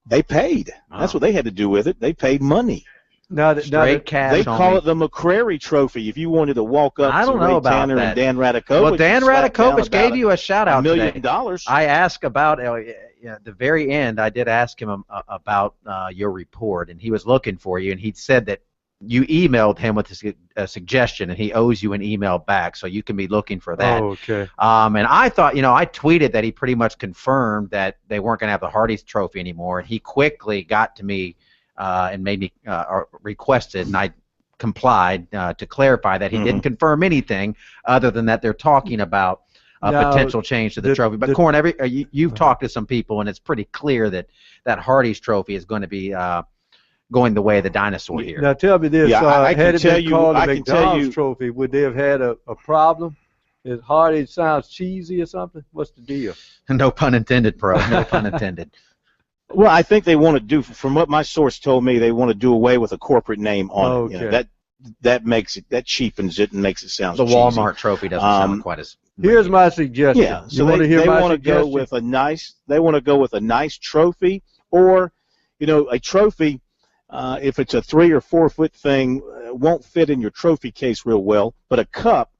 They paid. That's what they had to do with it. They paid money. Straight cash. They call it the McCrary Trophy. If you wanted to walk up to Ray Tanner and Dan Radakovich. Well, Dan Radakovich gave you a shout out $1 million. I asked about at the very end. I did ask him about your report, and he was looking for you, and he said that you emailed him with a suggestion, and he owes you an email back, so you can be looking for that. Oh, okay. And I thought, I tweeted that he pretty much confirmed that they weren't going to have the Hardee's Trophy anymore, and he quickly got to me. And made me requested, and I complied to clarify that he didn't confirm anything other than that they're talking about a potential change to the trophy. But Corn, you've talked to some people, and it's pretty clear that Hardee's Trophy is going to be going the way of the dinosaur here. Now tell me this: I had it been called the McDonald's McDonald's Trophy, would they have had a problem? Is Hardee's sounds cheesy or something? What's the deal? No pun intended, bro. No pun intended. Well, I think they want to do, from what my source told me, they want to do away with a corporate name on it. That makes it, that cheapens it and makes it sound cheesy. The Walmart Trophy doesn't sound quite as. Here's my suggestion. Yeah, so they want to go with a nice. They want to go with a nice trophy, or, a trophy. If it's a 3 or 4 foot thing, won't fit in your trophy case real well, but a cup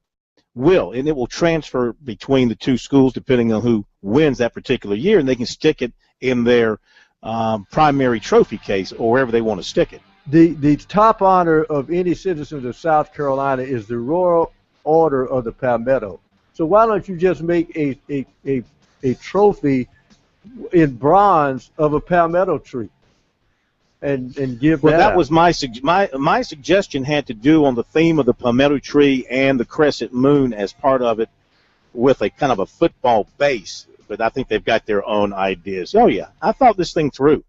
will, and it will transfer between the two schools depending on who wins that particular year, and they can stick it in their primary trophy case or wherever they want to stick it. The top honor of any citizens of South Carolina is the Royal Order of the Palmetto. So why don't you just make a trophy in bronze of a palmetto tree and give that that out? Was my suggestion had to do on the theme of the palmetto tree and the crescent moon as part of it, with a kind of a football base. But I think they've got their own ideas. Oh, yeah. I thought this thing through.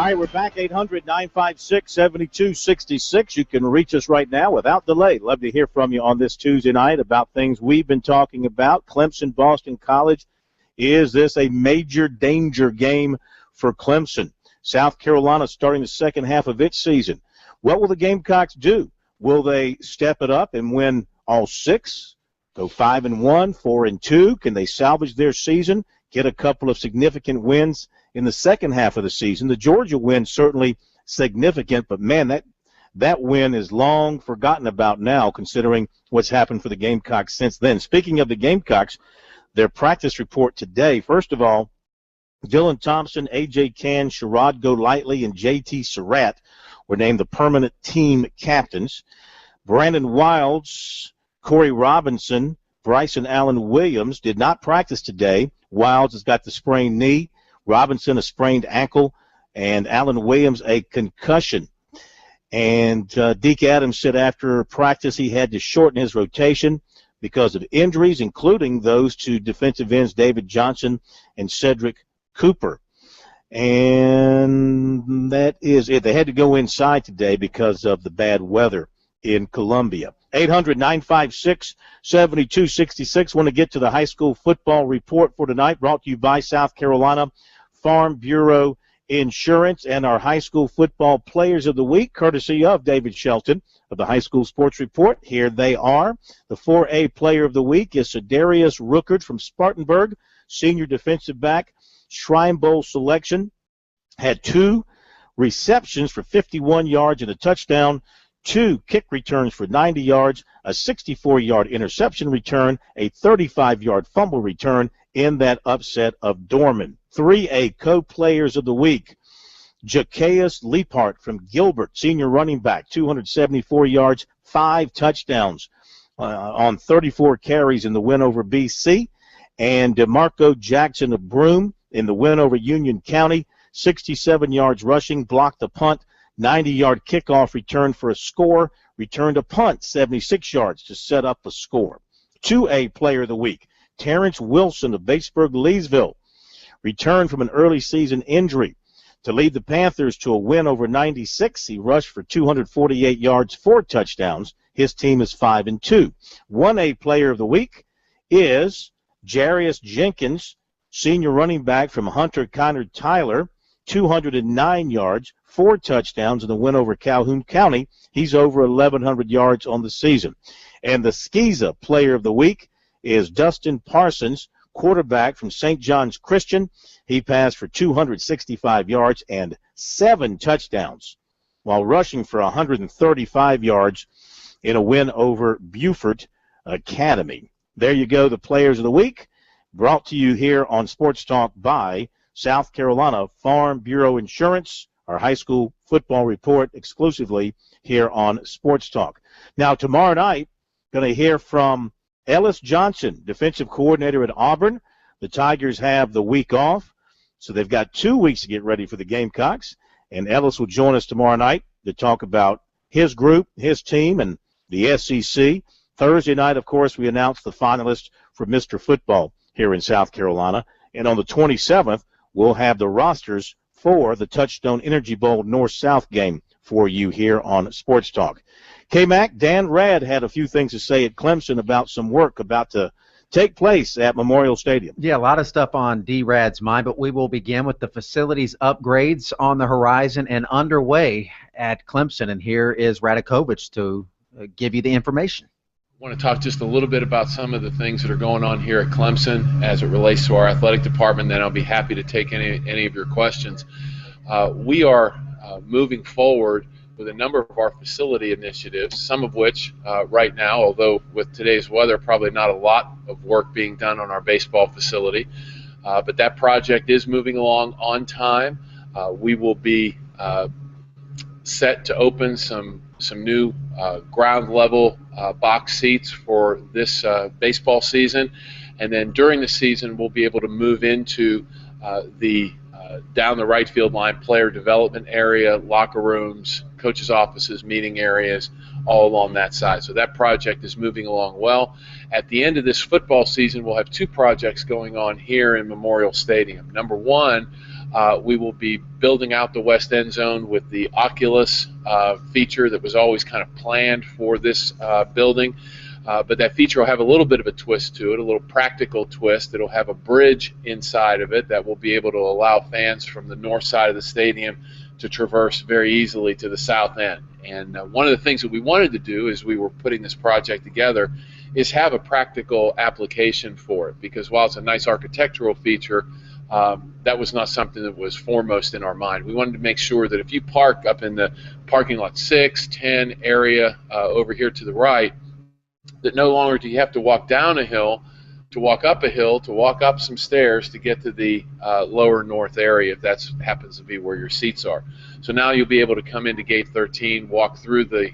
right, we're back, 800-956-7266. You can reach us right now without delay. Love to hear from you on this Tuesday night about things we've been talking about. Clemson, Boston College. Is this a major danger game for Clemson? South Carolina starting the second half of its season. What will the Gamecocks do? Will they step it up and win all 6? Go 5-1, 4-2? Can they salvage their season? Get a couple of significant wins in the second half of the season? The Georgia win certainly significant, but man, that win is long forgotten about now, considering what's happened for the Gamecocks since then. Speaking of the Gamecocks, their practice report today, first of all, Dylan Thompson, A.J. Can, Sherrod Golightly, and J.T. Surratt were named the permanent team captains. Brandon Wilds, Corey Robinson, Bryson Allen Williams did not practice today. Wilds has got the sprained knee, Robinson a sprained ankle, and Allen Williams a concussion. And Deke Adams said after practice he had to shorten his rotation because of injuries, including those to defensive ends David Johnson and Cedric Cooper. And that is it. They had to go inside today because of the bad weather in Columbia. 800-956-7266. Want to get to the high school football report for tonight, brought to you by South Carolina Farm Bureau Insurance and our high school football players of the week, courtesy of David Shelton of the High School Sports Report. Here they are. The 4A player of the week is Sedarius Rookard from Spartanburg, senior defensive back, Shrine Bowl selection, had 2 receptions for 51 yards and a touchdown, 2 kick returns for 90 yards, a 64-yard interception return, a 35-yard fumble return in that upset of Dorman. 3A co-players of the week, Jaquaeus Leapart from Gilbert, senior running back, 274 yards, 5 touchdowns on 34 carries in the win over BC. And DeMarco Jackson of Broome in the win over Union County, 67 yards rushing, blocked a punt, 90-yard kickoff return for a score, returned a punt, 76 yards to set up a score. 2A player of the week, Terrence Wilson of Batesburg-Leesville, returned from an early season injury to lead the Panthers to a win over 96. He rushed for 248 yards, 4 touchdowns. His team is 5-2. 1A player of the week is Jarius Jenkins, senior running back from Hunter Conard Tyler, 209 yards, 4 touchdowns in the win over Calhoun County. He's over 1,100 yards on the season. And the Skeeza player of the week is Dustin Parsons, quarterback from St. John's Christian. He passed for 265 yards and 7 touchdowns while rushing for 135 yards in a win over Beaufort Academy. There you go, the players of the week, brought to you here on Sports Talk by South Carolina Farm Bureau Insurance, our high school football report exclusively here on Sports Talk. Now, tomorrow night, going to hear from Ellis Johnson, defensive coordinator at Auburn. The Tigers have the week off, so they've got 2 weeks to get ready for the Gamecocks. And Ellis will join us tomorrow night to talk about his group, his team, and the SEC. Thursday night, of course, we announced the finalists for Mr. Football here in South Carolina. And on the 27th, we'll have the rosters for the Touchstone Energy Bowl North-South game for you here on Sports Talk. K-Mac, Dan Rad had a few things to say at Clemson about some work about to take place at Memorial Stadium. Yeah, a lot of stuff on D-Rad's mind, but we will begin with the facilities upgrades on the horizon and underway at Clemson. And here is Radakovich to give you the information. I want to talk just a little bit about some of the things that are going on here at Clemson as it relates to our athletic department, then I'll be happy to take any of your questions. We are moving forward with a number of our facility initiatives, some of which right now, although with today's weather, probably not a lot of work being done on our baseball facility, but that project is moving along on time. We will be set to open some new ground level box seats for this baseball season, and then during the season we'll be able to move into the down the right field line player development area, locker rooms, coaches' offices, meeting areas, all along that side. So that project is moving along well. At the end of this football season, we'll have two projects going on here in Memorial Stadium. Number one, we will be building out the west end zone with the Oculus feature that was always kind of planned for this building. But that feature will have a little bit of a twist to it, a little practical twist. It'll have a bridge inside of it that will be able to allow fans from the north side of the stadium to traverse very easily to the south end. And one of the things that we wanted to do as we were putting this project together is have a practical application for it, because while it's a nice architectural feature, that was not something that was foremost in our mind. We wanted to make sure that if you park up in the parking lot 6, 10 area over here to the right, that no longer do you have to walk down a hill, to walk up a hill, to walk up some stairs to get to the lower north area, if that happens to be where your seats are. So now you'll be able to come into gate 13, walk through the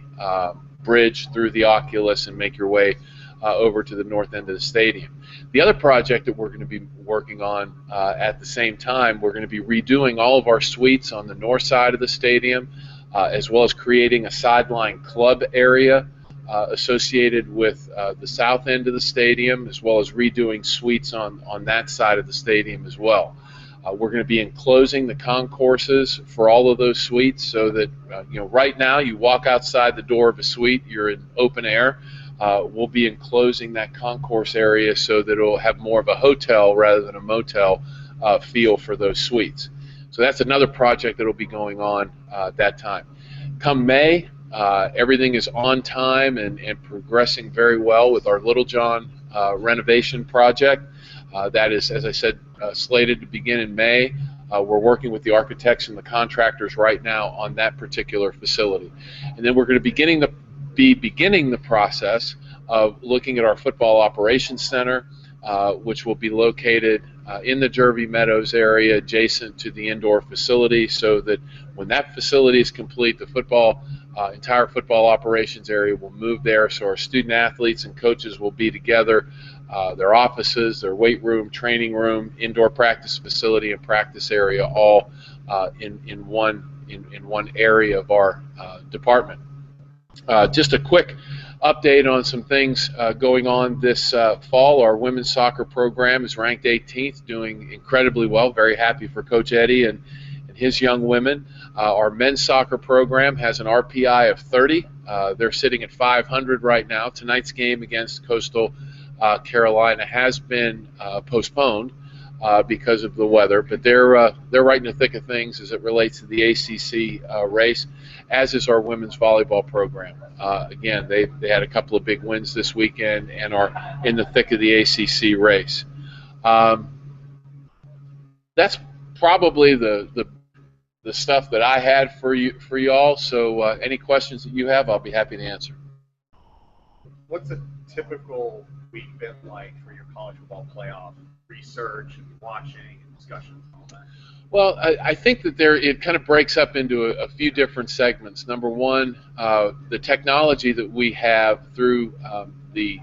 bridge, through the Oculus, and make your way over to the north end of the stadium. The other project that we're going to be working on at the same time, we're going to be redoing all of our suites on the north side of the stadium, as well as creating a sideline club area associated with the south end of the stadium, as well as redoing suites on that side of the stadium as well. We're going to be enclosing the concourses for all of those suites, so that right now you walk outside the door of a suite, you're in open air. We'll be enclosing that concourse area so that it'll have more of a hotel rather than a motel feel for those suites. So that's another project that will be going on at that time. Come May, everything is on time and progressing very well with our Littlejohn renovation project. That is, as I said, slated to begin in May. We're working with the architects and the contractors right now on that particular facility. And then we're going to be beginning the process of looking at our football operations center, which will be located in the Jervey Meadows area adjacent to the indoor facility, so that when that facility is complete, the entire football operations area will move there, so our student athletes and coaches will be together, their offices, their weight room, training room, indoor practice facility, and practice area all in one area of our department. Just a quick update on some things going on this fall. Our women's soccer program is ranked 18th, doing incredibly well. Very happy for Coach Eddie and his young women. Our men's soccer program has an RPI of 30. They're sitting at 500 right now. Tonight's game against Coastal Carolina has been postponed because of the weather, but they're right in the thick of things as it relates to the ACC race, as is our women's volleyball program. Again, they had a couple of big wins this weekend and are in the thick of the ACC race. That's probably the stuff that I had for y'all. So any questions that you have, I'll be happy to answer. What's a typical week been like for your college football playoff research and watching and discussions and all that? Well, I think that it kind of breaks up into a few different segments. Number one, the technology that we have through the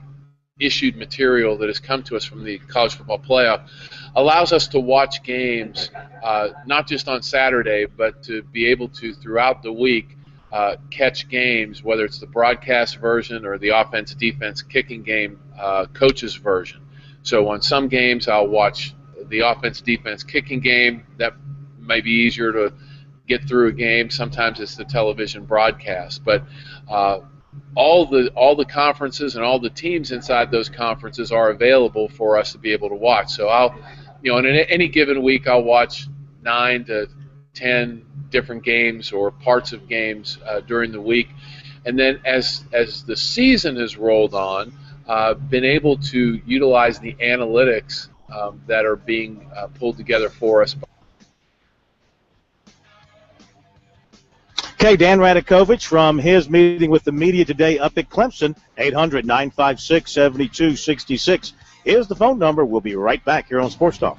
issued material that has come to us from the college football playoff allows us to watch games not just on Saturday, but to be able to, throughout the week, catch games, whether it's the broadcast version or the offense-defense kicking game coach's version. So on some games, I'll watch the offense-defense kicking game. That may be easier to get through a game. Sometimes it's the television broadcast. But all the conferences and all the teams inside those conferences are available for us to be able to watch. So in any given week, I'll watch 9 to 10 different games or parts of games during the week. And then as the season has rolled on, been able to utilize the analytics that are being pulled together for us. Okay, Dan Radakovich from his meeting with the media today up at Clemson. 800-956-7266 is the phone number. We'll be right back here on Sports Talk.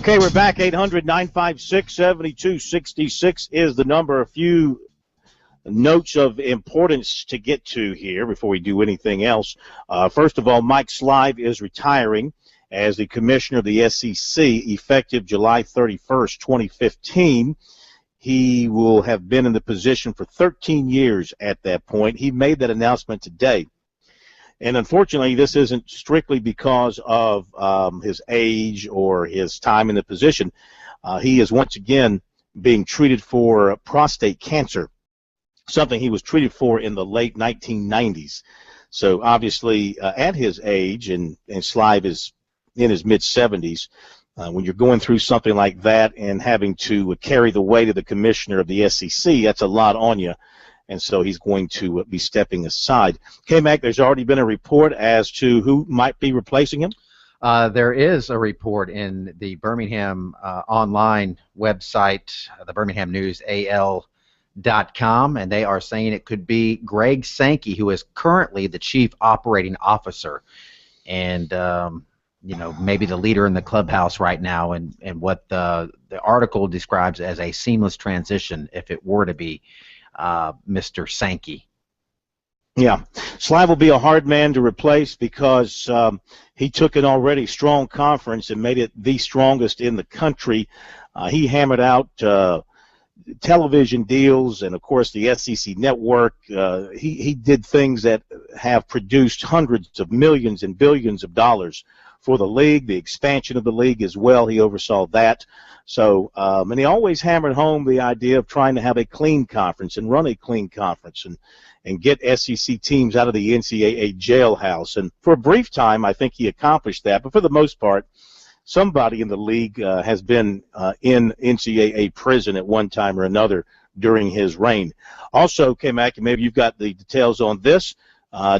Okay, we're back. 800-956-7266 is the number. A few notes of importance to get to here before we do anything else. First of all, Mike Slive is retiring as the commissioner of the SEC effective July 31st, 2015. He will have been in the position for 13 years at that point. He made that announcement today. And unfortunately, this isn't strictly because of his age or his time in the position. He is once again being treated for prostate cancer, something he was treated for in the late 1990s. So obviously, at his age, and Slive is in his mid-70s, when you're going through something like that and having to carry the weight of the commissioner of the SEC, that's a lot on you. And so he's going to be stepping aside. K-Mac, there's already been a report as to who might be replacing him? There is a report in the Birmingham online website, the Birmingham News, AL.com, and they are saying it could be Greg Sankey, who is currently the chief operating officer. And, maybe the leader in the clubhouse right now, and what the article describes as a seamless transition if it were to be Mr. Sankey. Yeah, Slive will be a hard man to replace because he took an already strong conference and made it the strongest in the country. He hammered out television deals and, of course, the SEC network. He did things that have produced hundreds of millions and billions of dollars for the league, the expansion of the league as well. He oversaw that. So, and he always hammered home the idea of trying to have a clean conference and run a clean conference and get SEC teams out of the NCAA jailhouse. And for a brief time, I think he accomplished that. But for the most part, somebody in the league has been in NCAA prison at one time or another during his reign. Also, K-Mac, maybe you've got the details on this.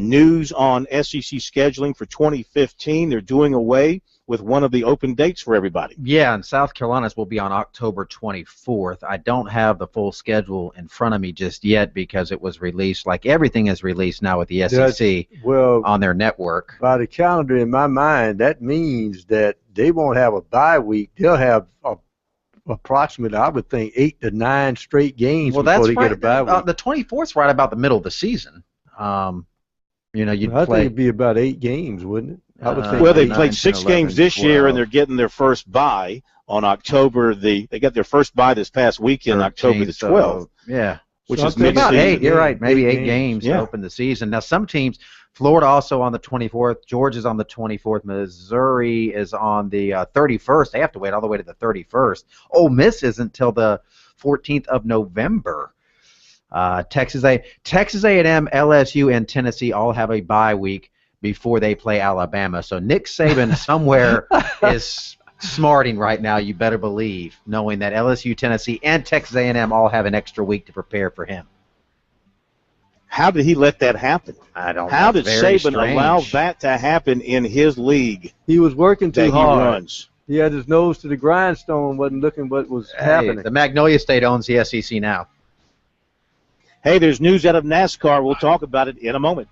News on SEC scheduling for 2015. They're doing away with one of the open dates for everybody. Yeah, and South Carolina's will be on October 24th. I don't have the full schedule in front of me just yet because it was released, like everything is released now with the SEC on their network. By the calendar, in my mind, that means that they won't have a bye week. They'll have approximately, I would think, 8 to 9 straight games before they get a bye week. The 24th is right about the middle of the season. You'd I play. think it'd be about 8 games, wouldn't it? I would think well, they played 6 games this year, and they're getting their first bye on October. They got their first bye this past weekend, October the 12th. Yeah, which so is mid-season. about 8. You're right, maybe 8 games to open the season. Now, some teams, Florida also on the 24th, Georgia's on the 24th, Missouri is on the 31st. They have to wait all the way to the 31st. Ole Miss isn't until the 14th of November. Texas A&M, LSU, and Tennessee all have a bye week before they play Alabama. So Nick Saban somewhere is smarting right now, you better believe, knowing that LSU, Tennessee, and Texas A&M all have an extra week to prepare for him. How did he let that happen? I don't know. How did Saban allow that to happen in his league? He was working too hard. He runs. He had his nose to the grindstone, wasn't looking what was happening. The Magnolia State owns the SEC now. Hey, there's news out of NASCAR. We'll talk about it in a moment.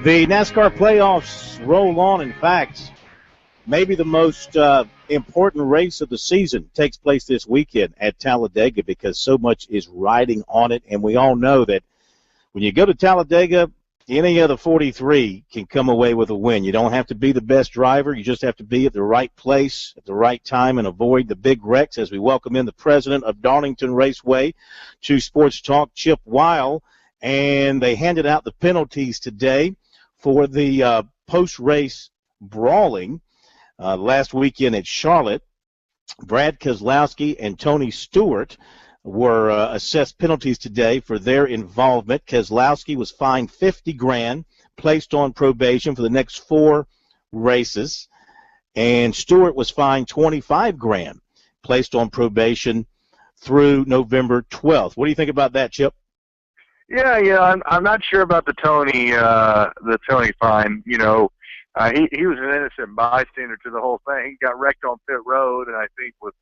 The NASCAR playoffs roll on. In fact, maybe the most important race of the season takes place this weekend at Talladega because so much is riding on it. And we all know that when you go to Talladega, any of the 43 can come away with a win. You don't have to be the best driver. You just have to be at the right place at the right time and avoid the big wrecks as we welcome in the president of Darlington Raceway to Sports Talk, Chip Weil. And they handed out the penalties today for the post-race brawling last weekend at Charlotte. Brad Keselowski and Tony Stewart were assessed penalties today for their involvement. Keselowski was fined $50,000, placed on probation for the next 4 races, and Stewart was fined $25,000, placed on probation through November 12th. What do you think about that, Chip? Yeah, I'm not sure about the Tony fine. You know, he was an innocent bystander to the whole thing. He got wrecked on pit road, and I think was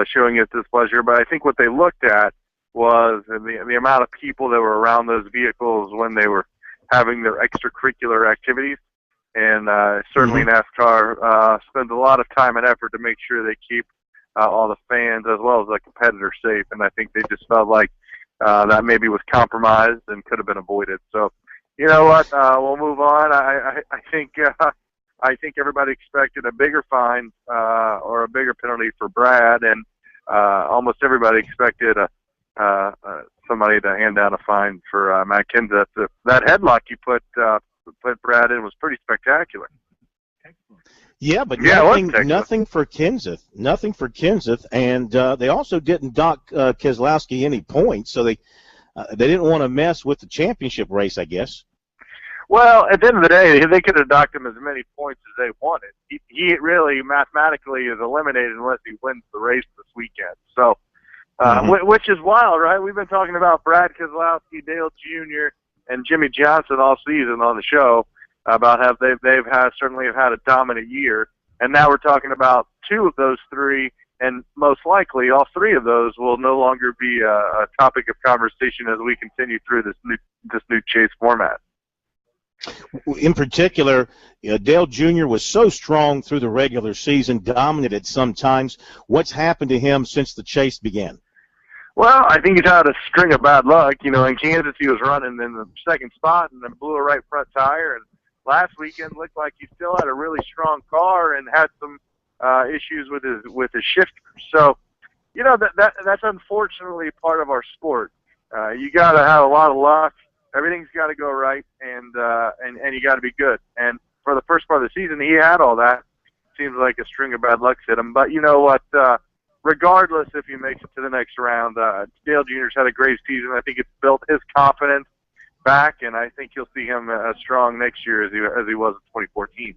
showing his displeasure. But I think what they looked at was the amount of people that were around those vehicles when they were having their extracurricular activities. And certainly NASCAR spends a lot of time and effort to make sure they keep all the fans as well as the competitors safe. And I think they just felt like that maybe was compromised and could have been avoided. So, you know what? We'll move on. I think everybody expected a bigger fine or a bigger penalty for Brad, and almost everybody expected somebody to hand down a fine for Matt Kenseth. That headlock you put Brad in was pretty spectacular. Yeah, but nothing for Kenseth. Nothing for Kenseth, and they also didn't dock Keselowski any points, so they didn't want to mess with the championship race, I guess. Well, at the end of the day, they could have docked him as many points as they wanted. He really mathematically is eliminated unless he wins the race this weekend. So, which is wild, right? We've been talking about Brad Keselowski, Dale Jr., and Jimmy Johnson all season on the show about how they've certainly had a dominant year, and now we're talking about 2 of those 3, and most likely all 3 of those will no longer be a topic of conversation as we continue through this new chase format. In particular, Dale Jr. was so strong through the regular season, dominated sometimes. What's happened to him since the chase began? Well, I think he's had a string of bad luck. You know, in Kansas he was running in the second spot and then blew a right front tire, and last weekend looked like he still had a really strong car and had some issues with his shifter. So, you know, that's unfortunately part of our sport. You got to have a lot of luck. Everything's got to go right, and you got to be good. And for the first part of the season, he had all that. Seems like a string of bad luck hit him. But you know what? Regardless if he makes it to the next round, Dale Jr.'s had a great season. I think it's built his confidence back, and I think you'll see him as strong next year as he was in 2014.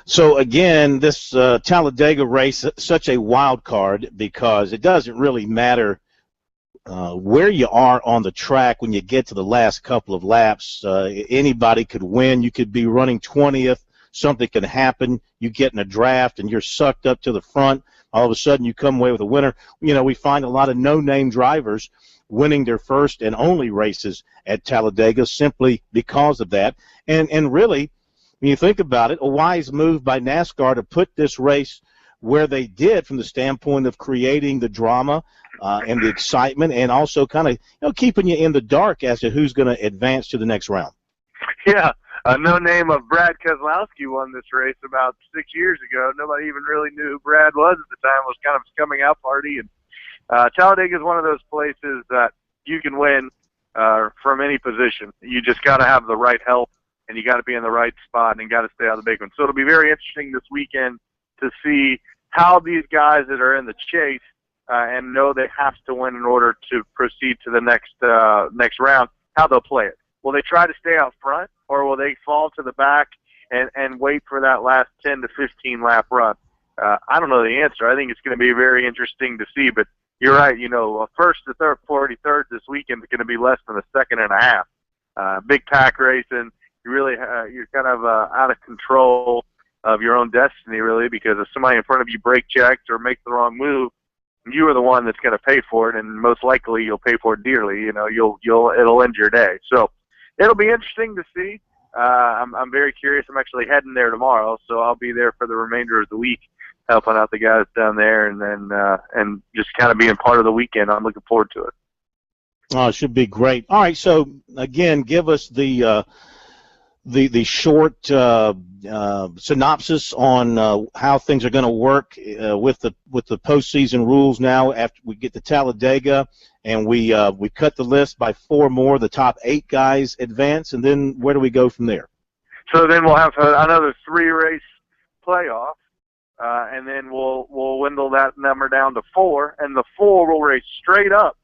So again, this Talladega race, such a wild card because it doesn't really matter where you are on the track when you get to the last couple of laps. Anybody could win. You could be running 20th. Something can happen. You get in a draft and you're sucked up to the front. All of a sudden you come away with a winner. You know, we find a lot of no-name drivers winning their first and only races at Talladega simply because of that. And really, when you think about it, a wise move by NASCAR to put this race where they did from the standpoint of creating the drama and the excitement and also kind of keeping you in the dark as to who's going to advance to the next round. Yeah, no name of Brad Keselowski won this race about 6 years ago. Nobody even really knew who Brad was at the time. It was kind of a coming out party. And Talladega is one of those places that you can win from any position. You just got to have the right help, and you got to be in the right spot, and you got to stay out of the big one. So it'll be very interesting this weekend to see how these guys that are in the chase and know they have to win in order to proceed to the next round, how they'll play it. Will they try to stay out front, or will they fall to the back and wait for that last 10 to 15 lap run? I don't know the answer. I think it's going to be very interesting to see, but you're right. You know, first to third, 43rd this weekend is going to be less than a second and a half. Big pack racing. You're kind of out of control of your own destiny, really, because if somebody in front of you brake checks or makes the wrong move, you are the one that's going to pay for it, and most likely you'll pay for it dearly. You know, it'll end your day. So it'll be interesting to see. I'm very curious. I'm actually heading there tomorrow, so I'll be there for the remainder of the week, helping out the guys down there, and then and just kind of being part of the weekend. I'm looking forward to it. Oh, it should be great. All right, so again, give us the short synopsis on how things are going to work with the postseason rules now. After we get to Talladega, and we cut the list by 4 more, the top 8 guys advance, and then where do we go from there? So then we'll have another 3-race playoff, and then we'll dwindle that number down to 4, and the 4 will race straight up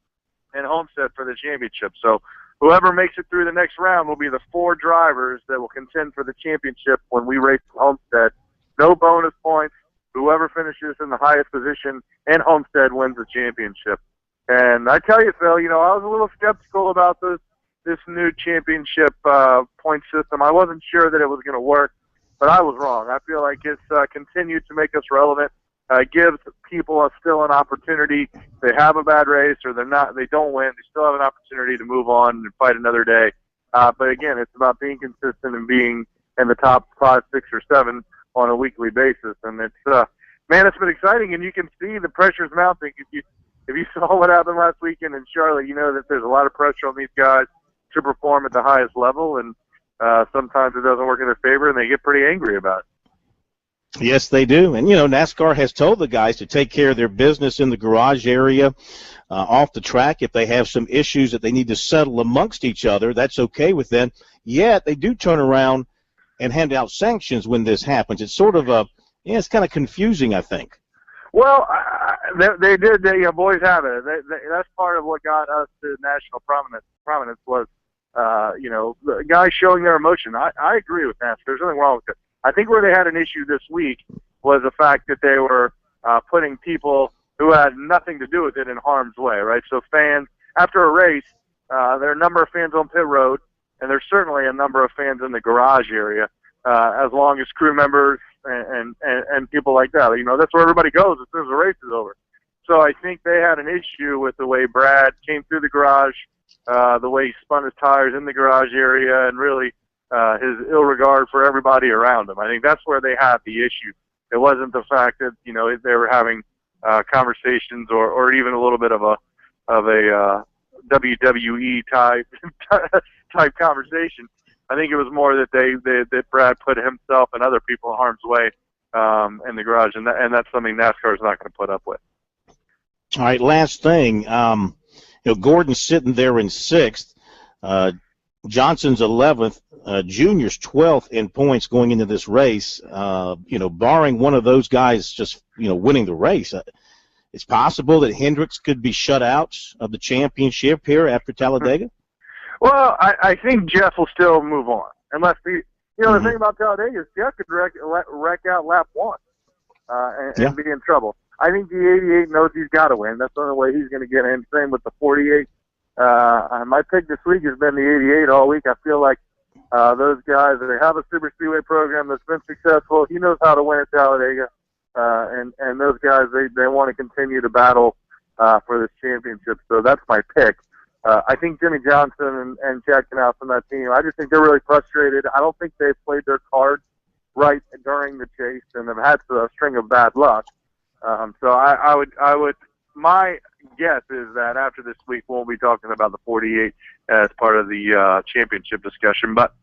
in Homestead for the championship. So whoever makes it through the next round will be the 4 drivers that will contend for the championship when we race at Homestead. No bonus points. Whoever finishes in the highest position in Homestead wins the championship. And I tell you, Phil, I was a little skeptical about this new championship point system. I wasn't sure that it was going to work, but I was wrong. I feel like it's continued to make us relevant. Gives people still an opportunity. If they have a bad race or they don't win, they still have an opportunity to move on and fight another day. But again, it's about being consistent and being in the top 5, 6, or 7 on a weekly basis. And it's it's been exciting, and you can see the pressure's mounting. If you saw what happened last weekend in Charlotte, you know that there's a lot of pressure on these guys to perform at the highest level, and sometimes it doesn't work in their favor, and they get pretty angry about it. Yes, they do. And, NASCAR has told the guys to take care of their business in the garage area, off the track. If they have some issues that they need to settle amongst each other, that's okay with them. Yet they do turn around and hand out sanctions when this happens. It's sort of it's kind of confusing, I think. Well, they did. Boys have it. That's part of what got us to national prominence was, the guys showing their emotion. I agree with that. There's nothing wrong with it. I think where they had an issue this week was the fact that they were putting people who had nothing to do with it in harm's way, right? So fans, after a race, there are a number of fans on pit road, and there's certainly a number of fans in the garage area, as long as crew members and people like that. That's where everybody goes as soon as the race is over. So I think they had an issue with the way Brad came through the garage, the way he spun his tires in the garage area, and really his ill regard for everybody around him. I think that's where they had the issue. It wasn't the fact that they were having conversations or even a little bit of a WWE type conversation. I think it was more that that Brad put himself and other people in harm's way in the garage, and that's something NASCAR is not going to put up with. All right, last thing. Gordon's sitting there in 6th. Johnson's 11th. Junior's 12th in points going into this race. Barring one of those guys just winning the race, it's possible that Hendricks could be shut out of the championship here after Talladega. Well, I think Jeff will still move on, unless the thing about Talladega is Jeff could wreck out lap 1 and be in trouble. I think the 88 knows he's got to win. That's the only way he's going to get in. Same with the 48. My pick this week has been the 88 all week. I feel like those guys, they have a super speedway program that's been successful. He knows how to win at Talladega, and those guys, they want to continue to battle for this championship. So that's my pick. I think Jimmy Johnson and Chad Knaus from that team, I just think they're really frustrated. I don't think they've played their cards right during the chase, and have had a string of bad luck. So I would. My guess is that after this week, we'll be talking about the 48 as part of the championship discussion. But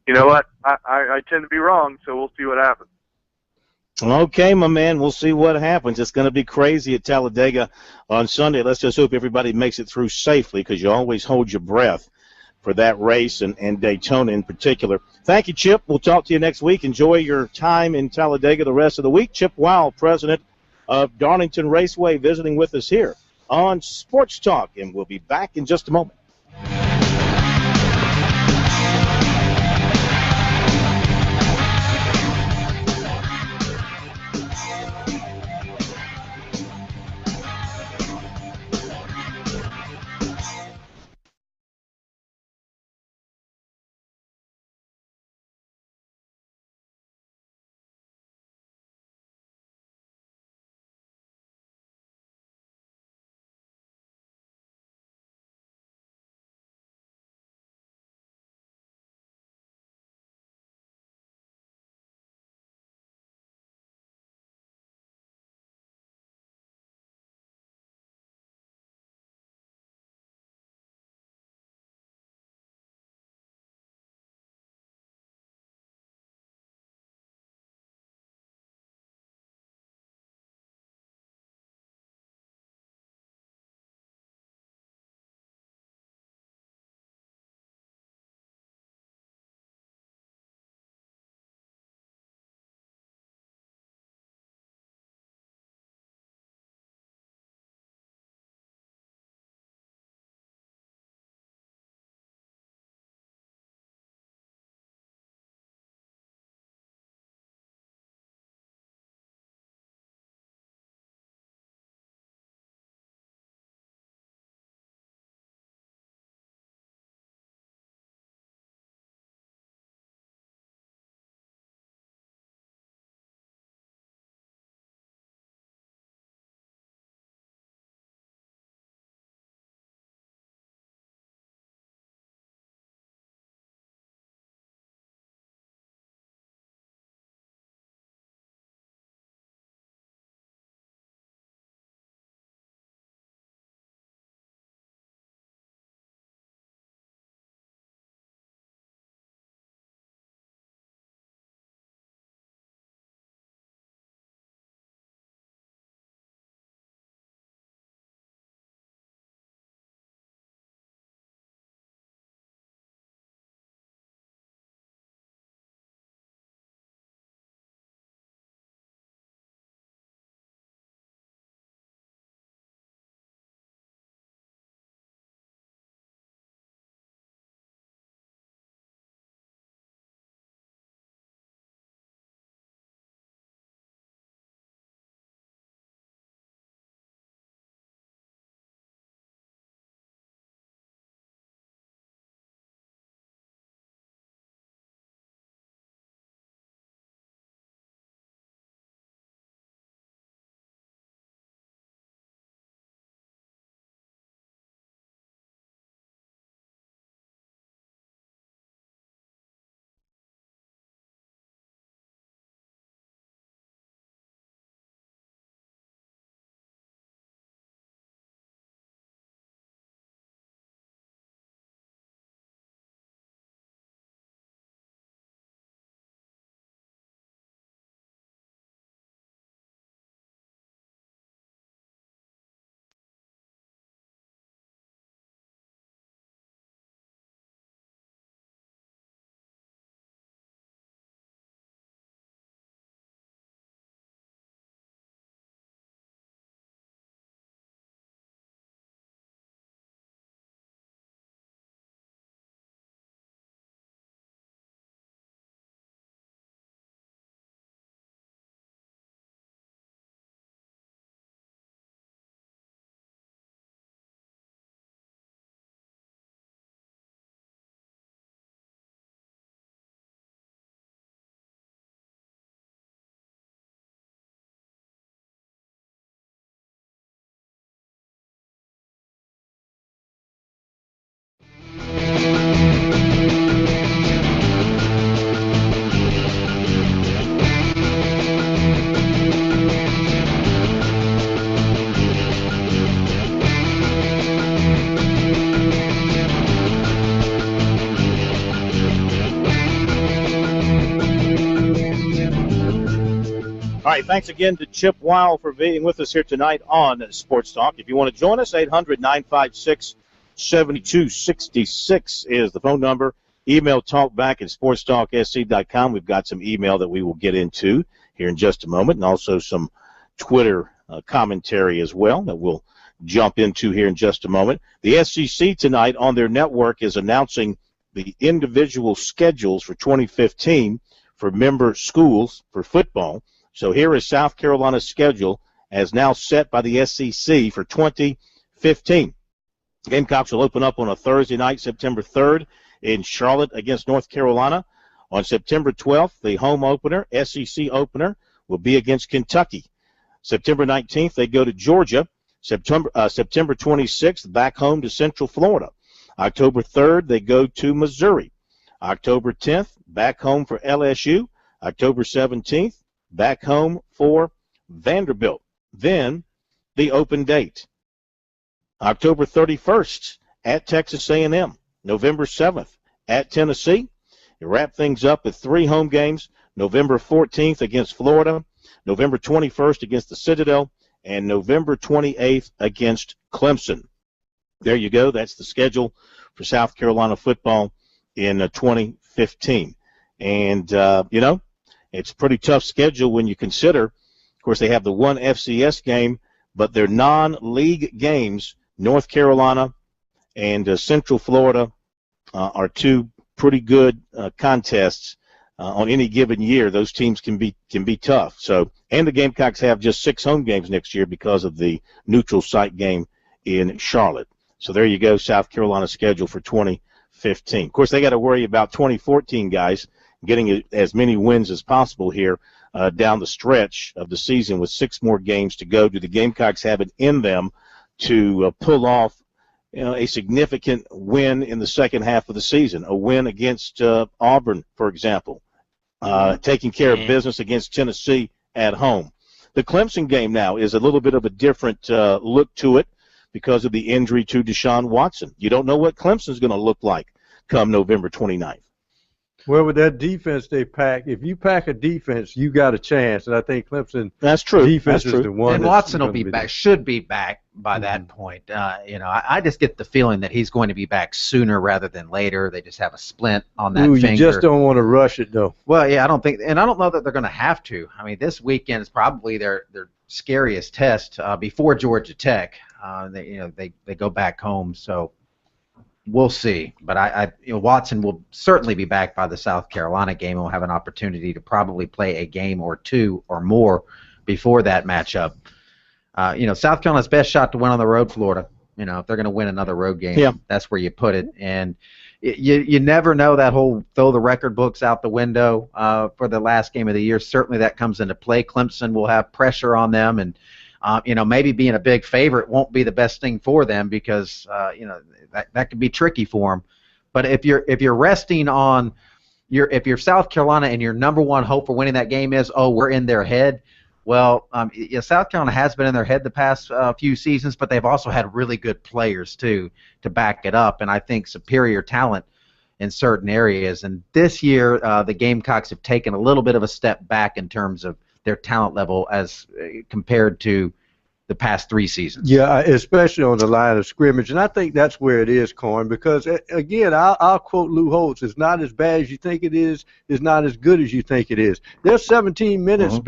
you know what? I tend to be wrong, so we'll see what happens. Okay, my man, we'll see what happens. It's going to be crazy at Talladega on Sunday. Let's just hope everybody makes it through safely, because you always hold your breath for that race and Daytona in particular. Thank you, Chip. We'll talk to you next week. Enjoy your time in Talladega the rest of the week. Chip Weil, president of Darlington Raceway, visiting with us here on Sports Talk, and we'll be back in just a moment. right, thanks again to Chip Weil for being with us here tonight on Sports Talk. If you want to join us, 800-956-7266 is the phone number. Email talkback@sportstalksc.com. We've got some email that we will get into here in just a moment, and also some Twitter commentary as well that we'll jump into here in just a moment. The SEC tonight on their network is announcing the individual schedules for 2015 for member schools for football. So here is South Carolina's schedule as now set by the SEC for 2015. Gamecocks will open up on a Thursday night, September 3rd, in Charlotte against North Carolina. On September 12th, the home opener, SEC opener, will be against Kentucky. September 19th, they go to Georgia. September 26th, back home to Central Florida. October 3rd, they go to Missouri. October 10th, back home for LSU. October 17th, back home for Vanderbilt. Then the open date. October 31st at Texas A&M. November 7th at Tennessee. You wrap things up with 3 home games. November 14th against Florida. November 21st against the Citadel. And November 28th against Clemson. There you go. That's the schedule for South Carolina football in 2015. And, it's a pretty tough schedule when you consider, of course, they have the one FCS game, but their non-league games, North Carolina and Central Florida, are 2 pretty good contests on any given year. Those teams can be tough. So, and the Gamecocks have just 6 home games next year because of the neutral site game in Charlotte. So there you go, South Carolina's schedule for 2015. Of course, they got to worry about 2014, guys, getting as many wins as possible here down the stretch of the season with 6 more games to go. Do the Gamecocks have it in them to pull off a significant win in the second half of the season, a win against Auburn, for example, taking care of business against Tennessee at home? The Clemson game now is a little bit of a different look to it because of the injury to Deshaun Watson. You don't know what Clemson's going to look like come November 29th. Well, with that defense they pack, if you pack a defense, you got a chance. And I think Clemson defense is the one. And Watson will be back, should be back by that point. I just get the feeling that he's going to be back sooner rather than later. They just have a splint on that finger. You just don't want to rush it, though. Well, yeah, I don't know that they're going to have to. I mean, this weekend is probably their scariest test before Georgia Tech. They go back home, so we'll see. But Watson will certainly be back by the South Carolina game and will have an opportunity to probably play a game or 2 or more before that matchup. South Carolina's best shot to win on the road, Florida. If they're going to win another road game, that's where you put it. And you never know that whole throw the record books out the window for the last game of the year. Certainly that comes into play. Clemson will have pressure on them, and maybe being a big favorite won't be the best thing for them because that could be tricky for them. But if you're resting on if you're South Carolina and your number one hope for winning that game is we're in their head. Well, South Carolina has been in their head the past few seasons, but they've also had really good players too to back it up, and I think superior talent in certain areas. And this year, the Gamecocks have taken a little bit of a step back in terms of their talent level as compared to the past 3 seasons. Yeah, especially on the line of scrimmage, and I think that's where it is, Corn, because, again, I'll quote Lou Holtz, it's not as bad as you think it is, it's not as good as you think it is. There's 17 minutes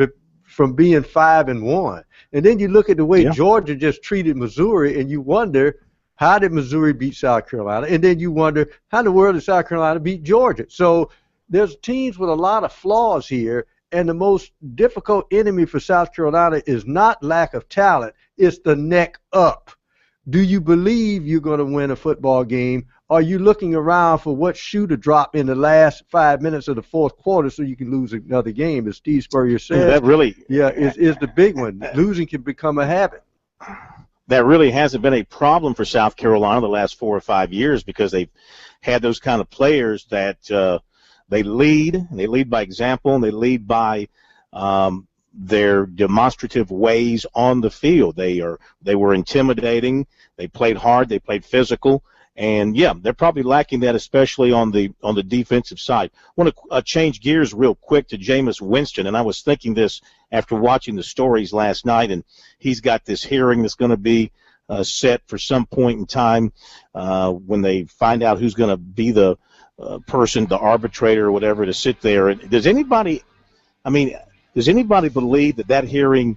from being 5-1, and then you look at the way Georgia just treated Missouri, and you wonder, how did Missouri beat South Carolina? And then you wonder, how in the world did South Carolina beat Georgia? So there's teams with a lot of flaws here, and the most difficult enemy for South Carolina is not lack of talent, it's the neck up. Do you believe you're going to win a football game? Are you looking around for what shoe to drop in the last 5 minutes of the fourth quarter so you can lose another game? As Steve Spurrier said, that really is the big one. Losing can become a habit. That really hasn't been a problem for South Carolina the last 4 or 5 years because they've had those kind of players that they lead, and they lead by example, and they lead by their demonstrative ways on the field. They were intimidating. They played hard. They played physical. And yeah, they're probably lacking that, especially on the defensive side. I want to change gears real quick to Jameis Winston, and I was thinking this after watching the stories last night, and he's got this hearing that's going to be set for some point in time when they find out who's going to be the person, the arbitrator or whatever, to sit there. And does anybody believe that hearing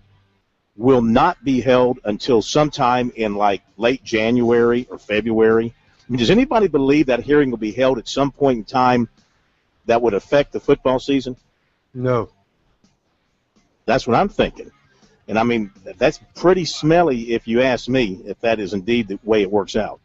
will not be held until sometime in like late January or February? I mean, does anybody believe that hearing will be held at some point in time that would affect the football season? No. That's what I'm thinking. And, I mean, that's pretty smelly if you ask me, if that is indeed the way it works out.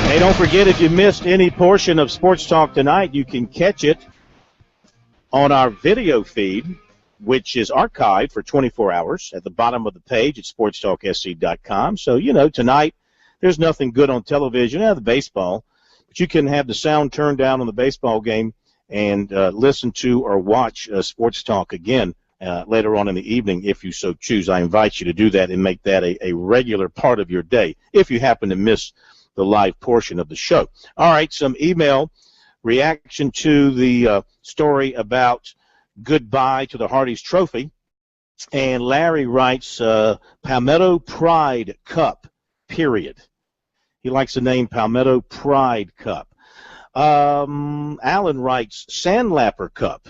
Hey, don't forget, if you missed any portion of Sports Talk tonight, you can catch it on our video feed, which is archived for 24 hours at the bottom of the page at sportstalksc.com. So, tonight there's nothing good on television, the baseball, but you can have the sound turned down on the baseball game and listen to or watch Sports Talk again later on in the evening if you so choose. I invite you to do that and make that a regular part of your day if you happen to miss the live portion of the show. All right, some email reaction to the story about goodbye to the Hardee's Trophy. And Larry writes, Palmetto Pride Cup, period. He likes the name Palmetto Pride Cup. Alan writes, Sandlapper Cup.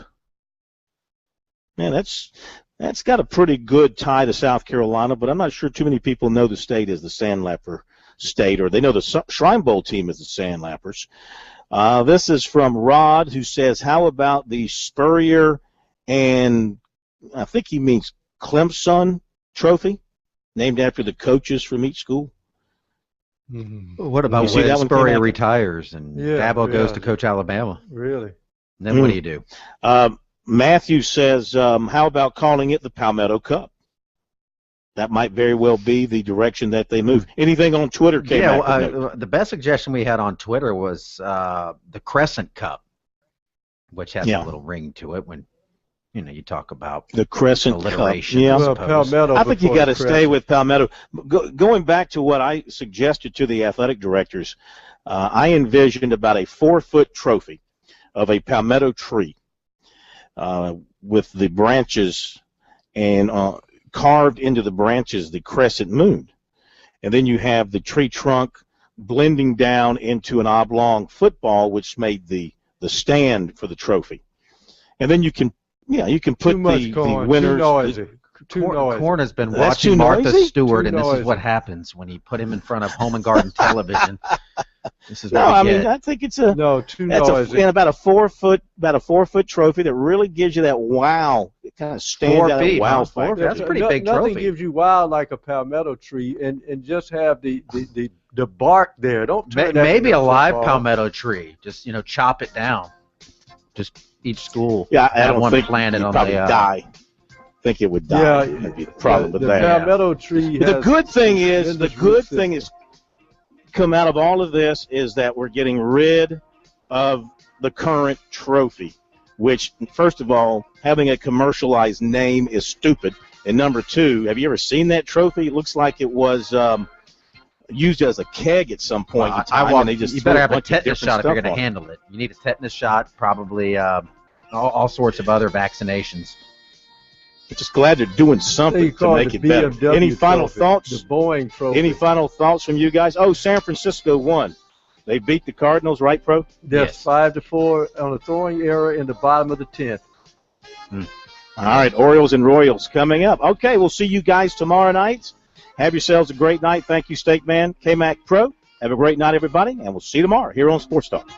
Man, that's got a pretty good tie to South Carolina, but I'm not sure too many people know the state is the Sandlapper State, or they know the Shrine Bowl team is the Sandlappers. This is from Rod, who says, how about the Spurrier and I think he means Clemson Trophy, named after the coaches from each school? Mm-hmm. What about when Spurrier retires and Dabo goes to coach Alabama? Really? And then what do you do? Matthew says, how about calling it the Palmetto Cup? That might very well be the direction that they move. Anything on Twitter came out? The best suggestion we had on Twitter was the Crescent Cup, which has a little ring to it when you talk about the Crescent alliteration. Cup. Yeah, well, Palmetto. I think you got to stay with Palmetto. Going back to what I suggested to the athletic directors, I envisioned about a 4-foot trophy of a palmetto tree with the branches and carved into the branches the crescent moon. and then you have the tree trunk blending down into an oblong football, which made the stand for the trophy. And then you can put the winners. Corn has been watching Martha Stewart, and this is what happens when you put him in front of Home and Garden television. This is what I mean, I think it's too noisy. About a 4 foot trophy that really gives you that wow. It kind of stands out. Wow, that's a pretty big trophy. Nothing gives you wow like a palmetto tree, and just have the bark there. Don't turn maybe a live palmetto tree. Just chop it down. Just each school. Yeah, I don't one think planted you'd on probably die. I think it would die. Yeah, that'd be the problem with the that. palmetto tree. The good thing is come out of all of this is that we're getting rid of the current trophy, which, first of all, having a commercialized name is stupid. And number two, have you ever seen that trophy? It looks like it was used as a keg at some point in time. You better have a tetanus shot if you're going to handle it. You need a tetanus shot, probably all sorts of other vaccinations. I'm just glad they're doing something to make it better. Any final thoughts? The Boeing trophy. Any final thoughts from you guys? Oh, San Francisco won. They beat the Cardinals, right, Pro? Yes, 5-4 on a throwing error in the bottom of the 10th. All right, Orioles and Royals coming up. Okay, we'll see you guys tomorrow night. Have yourselves a great night. Thank you, Steakman, K-Mac Pro. Have a great night, everybody, and we'll see you tomorrow here on Sports Talk.